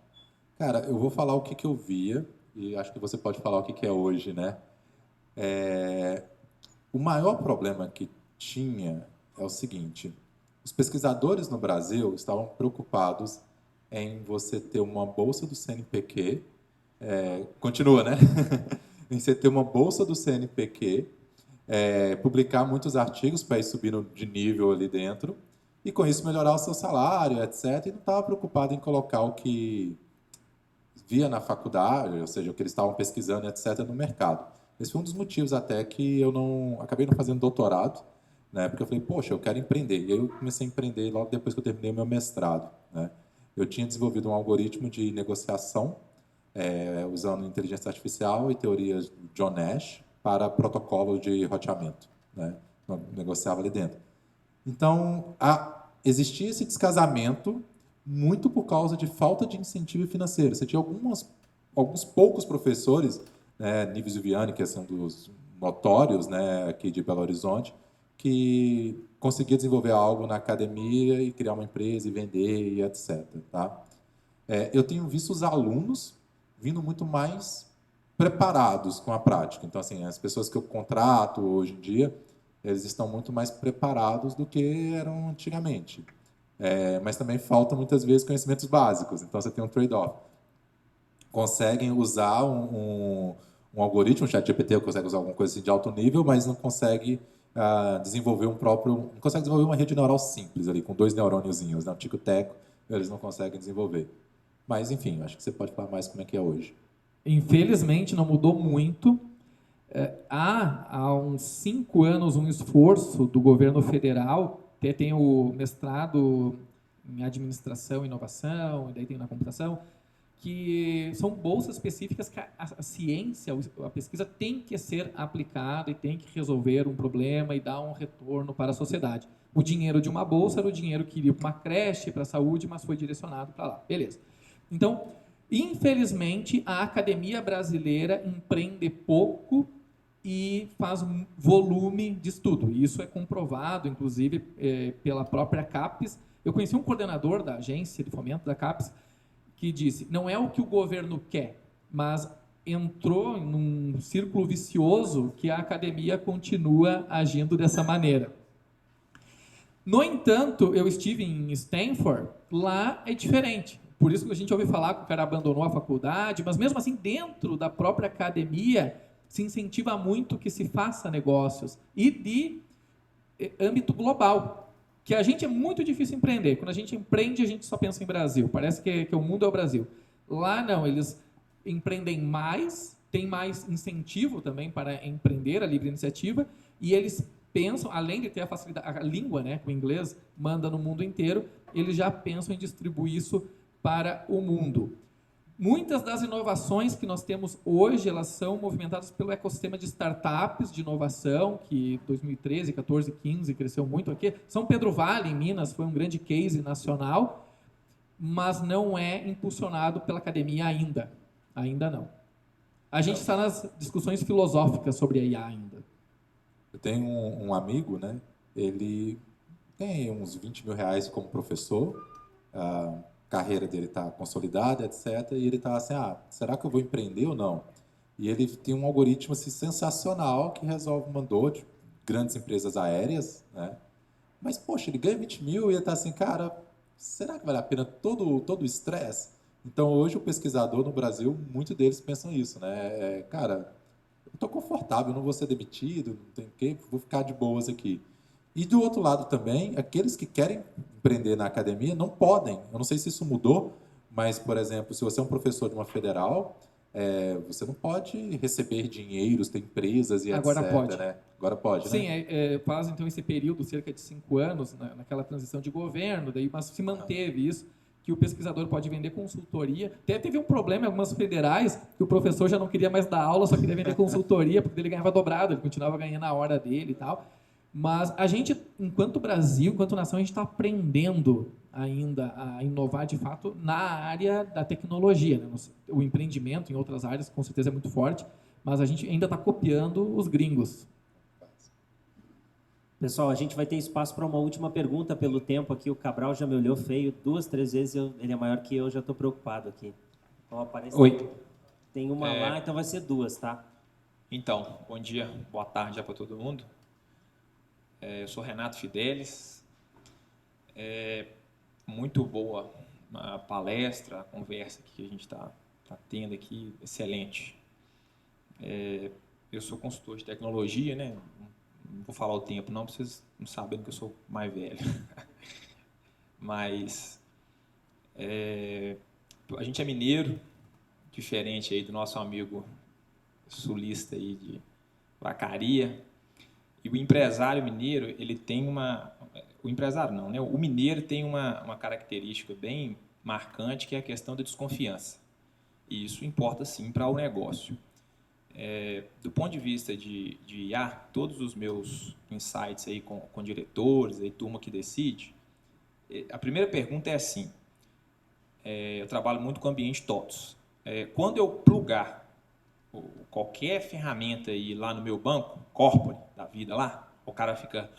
Cara, eu vou falar o que eu via, e acho que você pode falar o que é hoje, né? O maior problema que tinha é o seguinte: os pesquisadores no Brasil estavam preocupados em você ter uma bolsa do CNPq, continua, né? Em você ter uma bolsa do CNPq, publicar muitos artigos para ir subindo de nível ali dentro, e com isso melhorar o seu salário, etc. E não estava preocupado em colocar o que via na faculdade, ou seja, o que eles estavam pesquisando, etc., no mercado. Esse foi um dos motivos até que eu acabei não fazendo doutorado, né? Porque eu falei, poxa, eu quero empreender. E aí eu comecei a empreender logo depois que eu terminei o meu mestrado, né? Eu tinha desenvolvido um algoritmo de negociação usando inteligência artificial e teorias do John Nash para protocolo de roteamento, né? Eu negociava ali dentro. Então, existia esse descasamento muito por causa de falta de incentivo financeiro. Você tinha alguns poucos professores, né, Nives Viviani, que são dos notórios, né, aqui de Belo Horizonte, que conseguia desenvolver algo na academia e criar uma empresa e vender e etc. Tá? Eu tenho visto os alunos vindo muito mais preparados com a prática. Então, assim, as pessoas que eu contrato hoje em dia, eles estão muito mais preparados do que eram antigamente. Mas também faltam muitas vezes conhecimentos básicos, então você tem um trade-off. conseguem usar um algoritmo, o ChatGPT consegue usar alguma coisa assim de alto nível, mas não consegue desenvolver não consegue desenvolver uma rede neural simples ali, com 2 neurôniozinhos, né? Um tico-teco, eles não conseguem desenvolver. Mas, enfim, acho que você pode falar mais como é que é hoje. Infelizmente, não mudou muito. Há uns 5 anos um esforço do governo federal, até tem o mestrado em administração e inovação, e daí tem na computação, que são bolsas específicas que a ciência, a pesquisa tem que ser aplicada e tem que resolver um problema e dar um retorno para a sociedade. O dinheiro de uma bolsa era o dinheiro que iria para uma creche, para a saúde, mas foi direcionado para lá. Beleza. Então, infelizmente, a academia brasileira empreende pouco e faz um volume de estudo. E isso é comprovado, inclusive, pela própria CAPES. Eu conheci um coordenador da agência de fomento da CAPES que disse, não é o que o governo quer, mas entrou num círculo vicioso que a academia continua agindo dessa maneira. No entanto, eu estive em Stanford, lá é diferente. Por isso que a gente ouve falar que o cara abandonou a faculdade, mas mesmo assim, dentro da própria academia, se incentiva muito que se faça negócios e de âmbito global. Que a gente é muito difícil empreender. Quando a gente empreende, a gente só pensa em Brasil. Parece que o mundo é o Brasil. Lá não, eles empreendem mais, tem mais incentivo também para empreender, a livre iniciativa, e eles pensam, além de ter a facilidade, a língua, né, com o inglês, manda no mundo inteiro, eles já pensam em distribuir isso para o mundo. Muitas das inovações que nós temos hoje, elas são movimentadas pelo ecossistema de startups de inovação, que 2013, 14, 15 cresceu muito aqui. São Pedro Vale, em Minas, foi um grande case nacional, mas não é impulsionado pela academia ainda. Ainda não. A gente está nas discussões filosóficas sobre a IA ainda. Eu tenho um amigo, né? Ele tem uns 20 mil reais como professor, carreira dele está consolidada, etc. E ele está assim, será que eu vou empreender ou não? E ele tem um algoritmo assim, sensacional que resolve mandou de grandes empresas aéreas, né? Mas, poxa, ele ganha 20 mil e ele está assim, cara, será que vale a pena todo o estresse? Então, hoje, o pesquisador no Brasil, muitos deles pensam isso, né? Cara, eu estou confortável, não vou ser demitido, não tem que, vou ficar de boas aqui. E do outro lado também, aqueles que querem empreender na academia não podem. Eu não sei se isso mudou, mas, por exemplo, se você é um professor de uma federal, você não pode receber dinheiros, tem empresas e Agora etc. pode. Né? Agora pode, Sim, né? faz então esse período, cerca de 5 anos, naquela transição de governo, daí, mas se manteve isso, que o pesquisador pode vender consultoria. Até teve um problema em algumas federais, que o professor já não queria mais dar aula, só queria vender consultoria, porque ele ganhava dobrado, ele continuava ganhando a hora dele e tal. Mas a gente, enquanto Brasil, enquanto nação, a gente está aprendendo ainda a inovar de fato na área da tecnologia. Né? O empreendimento em outras áreas, com certeza, é muito forte, mas a gente ainda está copiando os gringos. Pessoal, a gente vai ter espaço para uma última pergunta pelo tempo aqui. O Cabral já me olhou feio 2, 3 vezes, ele é maior que eu, já estou preocupado aqui. Então, aparece. Oi. Tem uma lá, então vai ser 2, tá? Então, bom dia, boa tarde já para todo mundo. Eu sou Renato Fidelis. Muito boa a palestra, a conversa que a gente está tendo aqui, excelente. Eu sou consultor de tecnologia, né? Não vou falar o tempo não, para vocês não saberem que eu sou mais velho. Mas a gente é mineiro, diferente aí do nosso amigo sulista aí de Vacaria. E o empresário mineiro, ele tem o empresário não, né? O mineiro tem uma característica bem marcante, que é a questão da desconfiança. E isso importa, sim, para o negócio. Do ponto de vista de IA, todos os meus insights aí com diretores, aí, turma que decide, a primeira pergunta é assim, eu trabalho muito com ambiente TOTS. Quando eu plugar qualquer ferramenta aí lá no meu banco, corporate da vida lá, o cara fica,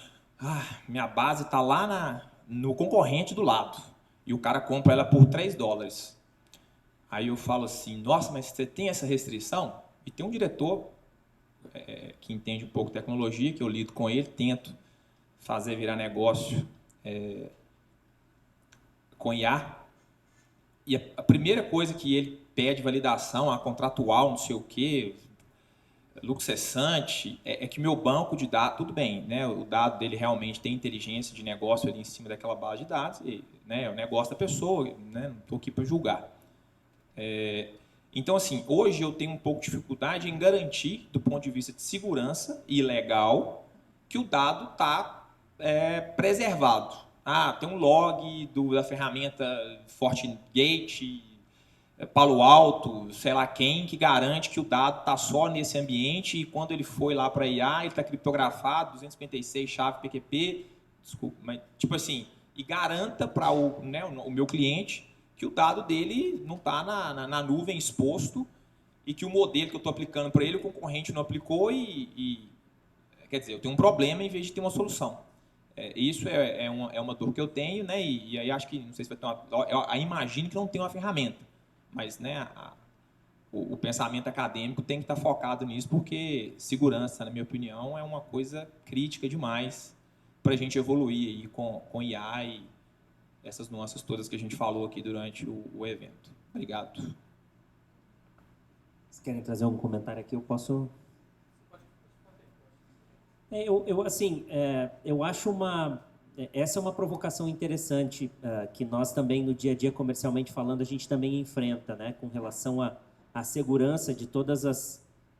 minha base está lá no concorrente do lado, e o cara compra ela por $3. Aí eu falo assim, nossa, mas você tem essa restrição? E tem um diretor que entende um pouco de tecnologia, que eu lido com ele, tento fazer virar negócio com IA, e a primeira coisa que ele pede validação, a contratual, não sei o quê, lucro cessante, é que meu banco de dados, tudo bem, né? O dado dele realmente tem inteligência de negócio ali em cima daquela base de dados, e, né, é o negócio da pessoa, né? Não estou aqui para julgar. Então, assim, hoje eu tenho um pouco de dificuldade em garantir, do ponto de vista de segurança e legal, que o dado está preservado. Tem um log da ferramenta FortiGate, Palo Alto, sei lá quem, que garante que o dado está só nesse ambiente e quando ele foi lá para a IA, ele está criptografado, 256 chave PQP, desculpa, mas tipo assim, e garanta para o meu cliente que o dado dele não está na nuvem exposto e que o modelo que eu estou aplicando para ele, o concorrente não aplicou quer dizer, eu tenho um problema em vez de ter uma solução. Isso é uma dor que eu tenho, né? E aí acho que, não sei se vai ter uma... imagino que não tem uma ferramenta. Mas, né, o pensamento acadêmico tem que estar focado nisso, porque segurança, na minha opinião, é uma coisa crítica demais para a gente evoluir aí com IA e essas nuances todas que a gente falou aqui durante o evento. Obrigado. Vocês querem trazer algum comentário aqui? Eu posso... eu acho essa é uma provocação interessante que nós também, no dia a dia, comercialmente falando, a gente também enfrenta, né, com relação à segurança de todas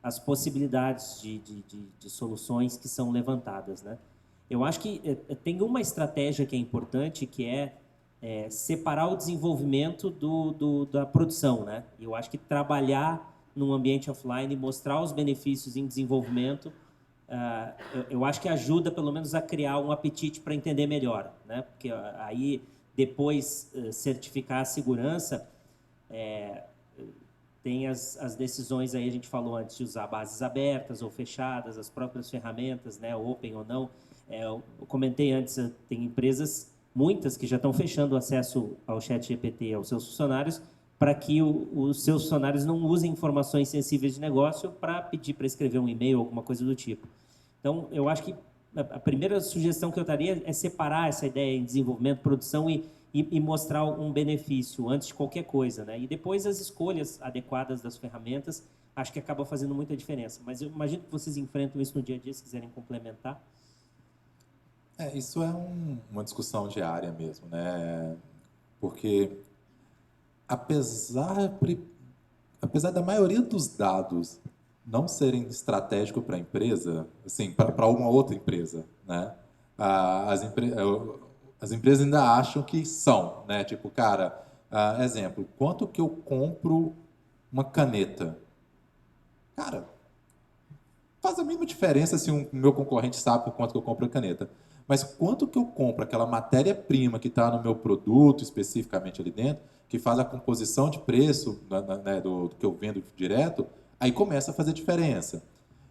as possibilidades de soluções que são levantadas, né? Eu acho que tem uma estratégia que é importante, que é separar o desenvolvimento da produção, né? Eu acho que trabalhar num ambiente offline, mostrar os benefícios em desenvolvimento, eu acho que ajuda, pelo menos, a criar um apetite para entender melhor, né? Porque aí, depois, certificar a segurança, tem as decisões, aí a gente falou antes, de usar bases abertas ou fechadas, as próprias ferramentas, né? Open ou não. Eu comentei antes, tem empresas, muitas, que já estão fechando o acesso ao ChatGPT aos seus funcionários, para que os seus funcionários não usem informações sensíveis de negócio para pedir para escrever um e-mail ou alguma coisa do tipo. Então, eu acho que a primeira sugestão que eu daria é separar essa ideia em desenvolvimento, produção e mostrar um benefício antes de qualquer coisa, né? E depois as escolhas adequadas das ferramentas, acho que acaba fazendo muita diferença. Mas eu imagino que vocês enfrentam isso no dia a dia, se quiserem complementar. Isso é uma discussão diária mesmo, né? Porque apesar da maioria dos dados não serem estratégicos para a empresa, assim, para uma outra empresa, né? As empresas ainda acham que são, né? Tipo, cara, exemplo, quanto que eu compro uma caneta? Cara, faz a mínima diferença se o meu concorrente sabe por quanto que eu compro a caneta. Mas quanto que eu compro aquela matéria-prima que está no meu produto, especificamente ali dentro, que faz a composição de preço, né, do que eu vendo direto, aí começa a fazer diferença.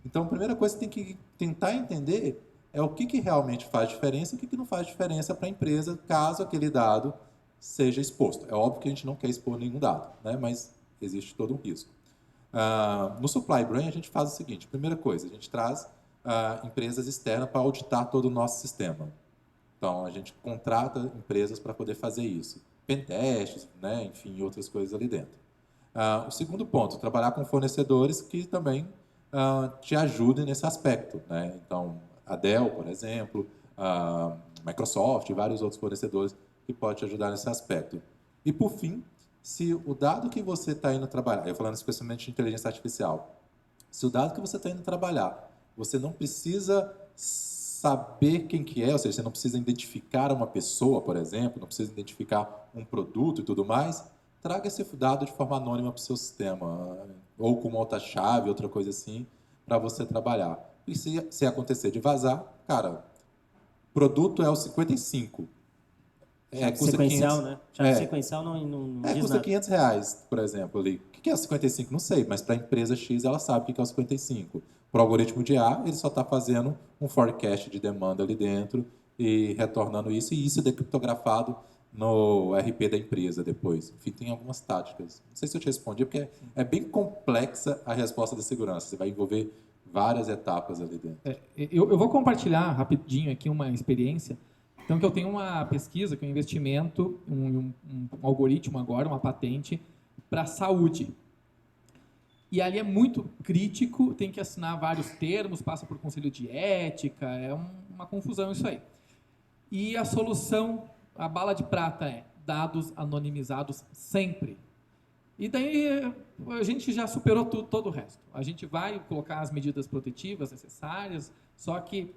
Então, a primeira coisa que você tem que tentar entender é o que realmente faz diferença e o que não faz diferença para a empresa, caso aquele dado seja exposto. É óbvio que a gente não quer expor nenhum dado, né, mas existe todo um risco. No Supply Brain, a gente faz o seguinte: primeira coisa, a gente traz empresas externas para auditar todo o nosso sistema. Então, a gente contrata empresas para poder fazer isso. Pentestes, né, enfim, outras coisas ali dentro. O segundo ponto, trabalhar com fornecedores que também te ajudem nesse aspecto, né? Então, a Dell, por exemplo, a Microsoft e vários outros fornecedores que podem te ajudar nesse aspecto. E, por fim, se o dado que você está indo trabalhar, eu falando especialmente de inteligência artificial, se o dado que você está indo trabalhar, você não precisa saber quem que é, ou seja, você não precisa identificar uma pessoa, por exemplo, não precisa identificar um produto e tudo mais, traga esse dado de forma anônima para o seu sistema, ou com uma outra chave, outra coisa assim, para você trabalhar. E se acontecer de vazar, cara, produto é o 55. Custa sequencial, 500, né? Chave sequencial não diz custa nada. R$500, por exemplo. Ali. O que é o 55? Não sei, mas para a empresa X ela sabe o que é o 55. Para o algoritmo de A, ele só está fazendo um forecast de demanda ali dentro e retornando isso, e isso é decriptografado no RP da empresa depois. Enfim, tem algumas táticas. Não sei se eu te respondi, porque é bem complexa a resposta da segurança. Você vai envolver várias etapas ali dentro. Eu vou compartilhar rapidinho aqui uma experiência. Então, que eu tenho uma pesquisa, que é um investimento, um algoritmo agora, uma patente, para a saúde. E ali é muito crítico, tem que assinar vários termos, passa por conselho de ética, é uma confusão isso aí. E a solução, a bala de prata é dados anonimizados sempre. E daí a gente já superou todo o resto. A gente vai colocar as medidas protetivas necessárias, só que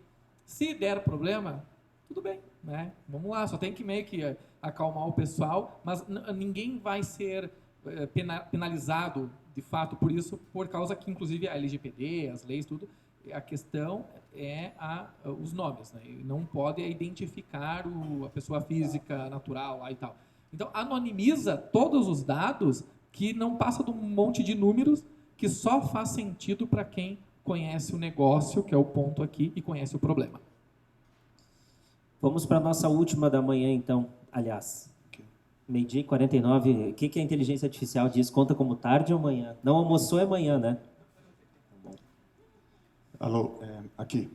se der problema, tudo bem, né? Vamos lá, só tem que meio que acalmar o pessoal, mas ninguém vai ser penalizado de fato por isso, por causa que inclusive a LGPD, as leis, tudo, a questão é os nomes, né? Não pode identificar a pessoa física, natural lá e tal. Então, anonimiza todos os dados que não passa de um monte de números que só faz sentido para quem conhece o negócio, que é o ponto aqui, e conhece o problema. Vamos para a nossa última da manhã, então. Aliás, meio-dia e 49. O que a inteligência artificial diz? Conta como tarde ou manhã? Não almoçou é manhã, né? Alô, aqui.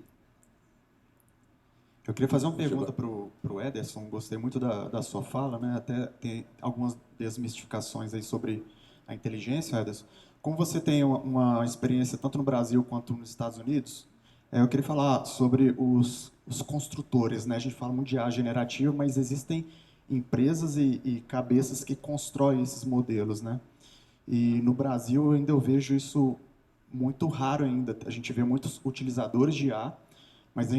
Eu queria fazer uma pergunta para o Ederson. Gostei muito da sua fala, né? Até tem algumas desmistificações aí sobre a inteligência, Ederson. Como você tem uma experiência tanto no Brasil quanto nos Estados Unidos, eu queria falar sobre os construtores, né? A gente fala muito de IA generativa, mas existem empresas e cabeças que constroem esses modelos, né? E no Brasil ainda eu vejo isso muito raro ainda. A gente vê muitos utilizadores de IA, mas a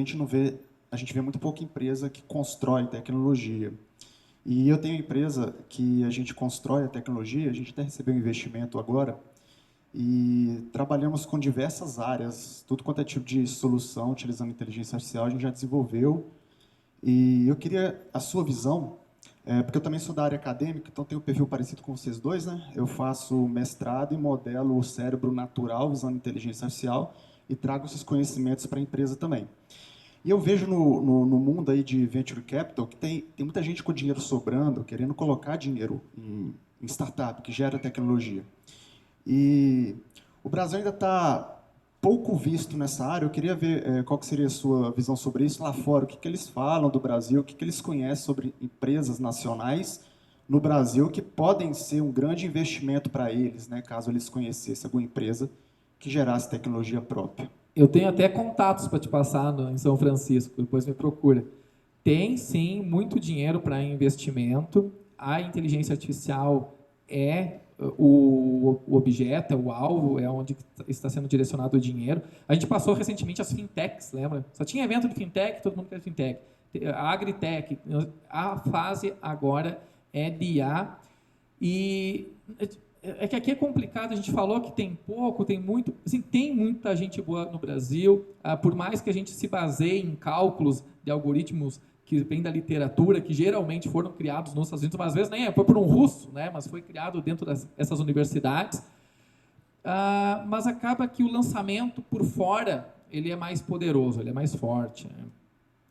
gente vê muito pouca empresa que constrói tecnologia. E eu tenho uma empresa que a gente constrói a tecnologia, a gente até recebeu um investimento agora, e trabalhamos com diversas áreas, tudo quanto é tipo de solução, utilizando inteligência artificial, a gente já desenvolveu. E eu queria a sua visão, porque eu também sou da área acadêmica, então tenho um perfil parecido com vocês dois, né? Eu faço mestrado e modelo o cérebro natural usando inteligência artificial e trago esses conhecimentos para a empresa também. E eu vejo no mundo aí de venture capital que tem muita gente com dinheiro sobrando, querendo colocar dinheiro em startup, que gera tecnologia. E o Brasil ainda está pouco visto nessa área. Eu queria ver qual que seria a sua visão sobre isso lá fora. O que eles falam do Brasil, o que eles conhecem sobre empresas nacionais no Brasil que podem ser um grande investimento para eles, né, caso eles conhecessem alguma empresa que gerasse tecnologia própria. Eu tenho até contatos para te passar em São Francisco, depois me procura. Tem, sim, muito dinheiro para investimento. A inteligência artificial é o objeto, é o alvo, é onde está sendo direcionado o dinheiro. A gente passou recentemente as fintechs, lembra? Só tinha evento de fintech, todo mundo quer fintech. A agritech, a fase agora é de IA. E é que aqui é complicado, a gente falou que tem pouco, tem muito, assim, tem muita gente boa no Brasil, por mais que a gente se baseie em cálculos de algoritmos que vêm da literatura, que geralmente foram criados nos Estados Unidos, mas às vezes nem foi por um russo, né, mas foi criado dentro dessas universidades, mas acaba que o lançamento por fora, ele é mais poderoso, ele é mais forte, né?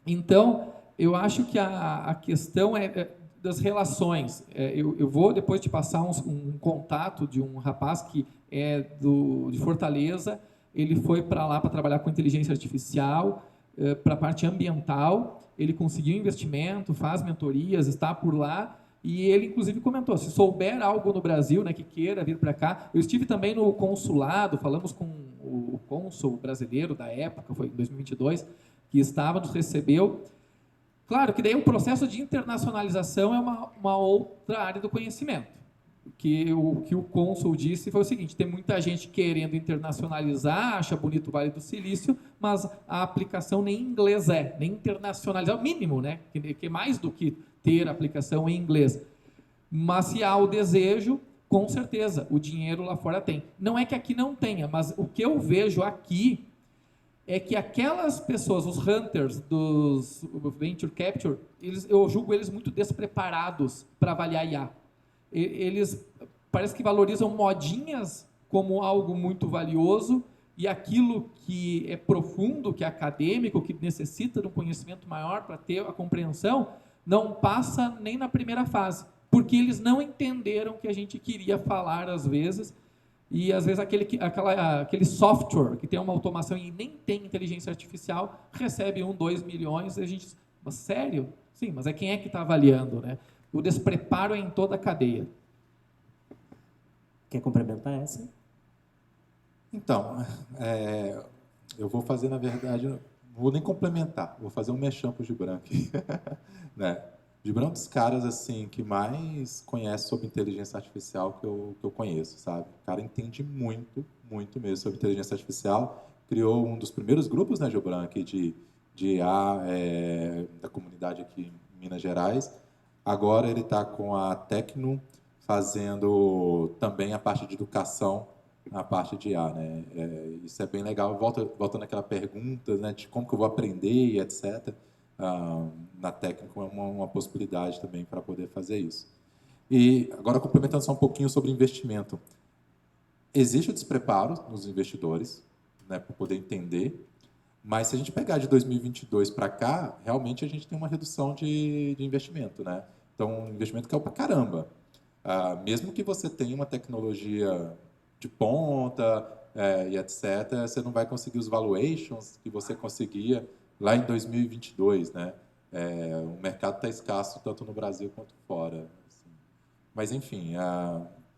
Então, eu acho que a questão das relações. Eu vou depois te passar um contato de um rapaz que é de Fortaleza. Ele foi para lá para trabalhar com inteligência artificial, para a parte ambiental. Ele conseguiu investimento, faz mentorias, está por lá. E ele, inclusive, comentou, se souber algo no Brasil, né, que queira vir para cá. Eu estive também no consulado, falamos com o cônsul brasileiro da época, foi em 2022, que nos recebeu. Claro que daí o processo de internacionalização é uma outra área do conhecimento. O que o cônsul disse foi o seguinte: tem muita gente querendo internacionalizar, acha bonito o Vale do Silício, mas a aplicação nem em inglês nem internacionalizar, é o mínimo, né? Que é mais do que ter aplicação em inglês. Mas se há o desejo, com certeza, o dinheiro lá fora tem. Não é que aqui não tenha, mas o que eu vejo aqui é que aquelas pessoas, os hunters dos Venture Capture, eu julgo eles muito despreparados para avaliar IA. Eles parece que valorizam modinhas como algo muito valioso e aquilo que é profundo, que é acadêmico, que necessita de um conhecimento maior para ter a compreensão, não passa nem na primeira fase, porque eles não entenderam o que a gente queria falar às vezes. E, às vezes, aquele software que tem uma automação e nem tem inteligência artificial recebe 2 milhões e a gente diz, mas sério? Sim, mas quem é que está avaliando, né? O despreparo é em toda a cadeia. Quer complementar essa? Então, eu vou fazer, na verdade, não vou nem complementar, vou fazer um merchan pro Gibran aqui. Né? Gibran é um dos caras assim, que mais conhece sobre inteligência artificial que eu conheço, sabe? O cara entende muito, muito mesmo sobre inteligência artificial. Criou um dos primeiros grupos, né, Gibran, aqui de IA da comunidade aqui em Minas Gerais. Agora ele está com a Tecno fazendo também a parte de educação, a parte de IA, né? Isso é bem legal. Volta naquela pergunta, né, de como que eu vou aprender e etc. Na técnica é uma possibilidade também para poder fazer isso. E agora complementando só um pouquinho sobre investimento. Existe o despreparo nos investidores, né, para poder entender, mas se a gente pegar de 2022 para cá, realmente a gente tem uma redução de investimento, né? Então, o investimento caiu para caramba. Mesmo que você tenha uma tecnologia de ponta e etc., você não vai conseguir os valuations que você conseguia lá em 2022, né? O mercado está escasso tanto no Brasil quanto fora. Assim. Mas, enfim,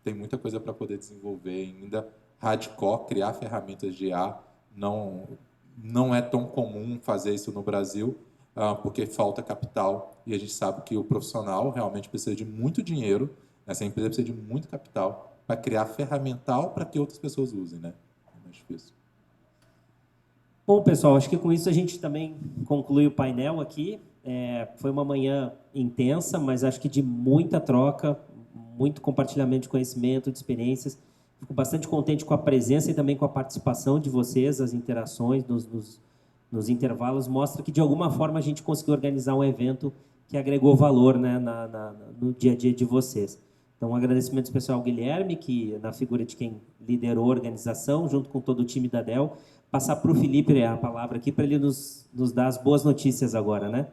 tem muita coisa para poder desenvolver ainda. Hardcore, criar ferramentas de IA, não é tão comum fazer isso no Brasil, porque falta capital e a gente sabe que o profissional realmente precisa de muito dinheiro, essa empresa precisa de muito capital para criar ferramental para que outras pessoas usem, né? É mais difícil. Bom, pessoal, acho que com isso a gente também conclui o painel aqui. Foi uma manhã intensa, mas acho que de muita troca, muito compartilhamento de conhecimento, de experiências. Fico bastante contente com a presença e também com a participação de vocês, as interações nos intervalos, mostra que, de alguma forma, a gente conseguiu organizar um evento que agregou valor, né, no dia a dia de vocês. Então, um agradecimento especial ao Guilherme, que na figura de quem liderou a organização, junto com todo o time da Dell. Passar para o Felipe a palavra aqui, para ele nos dar as boas notícias agora, né?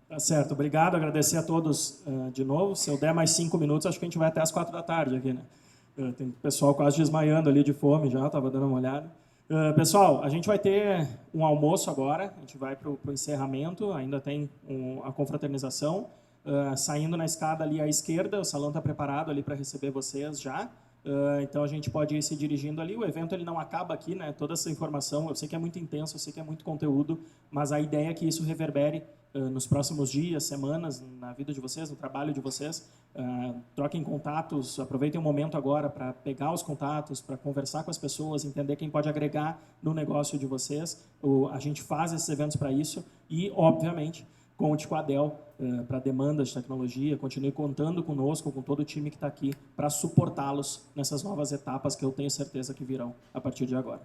Tá certo, obrigado. Agradecer a todos de novo. Se eu der mais 5 minutos, acho que a gente vai até as 4 da tarde aqui, né? Tem pessoal quase desmaiando ali de fome já, estava dando uma olhada. Pessoal, a gente vai ter um almoço agora, a gente vai para o encerramento, ainda tem a confraternização. Saindo na escada ali à esquerda, o salão está preparado ali para receber vocês já. Então a gente pode ir se dirigindo ali. O evento ele não acaba aqui, né? Toda essa informação, eu sei que é muito intenso, eu sei que é muito conteúdo, mas a ideia é que isso reverbere nos próximos dias, semanas, na vida de vocês, no trabalho de vocês. Troquem contatos, aproveitem o momento agora para pegar os contatos, para conversar com as pessoas, entender quem pode agregar no negócio de vocês. A gente faz esses eventos para isso e, obviamente, conte com a Dell para demandas de tecnologia, continue contando conosco, com todo o time que está aqui, para suportá-los nessas novas etapas que eu tenho certeza que virão a partir de agora.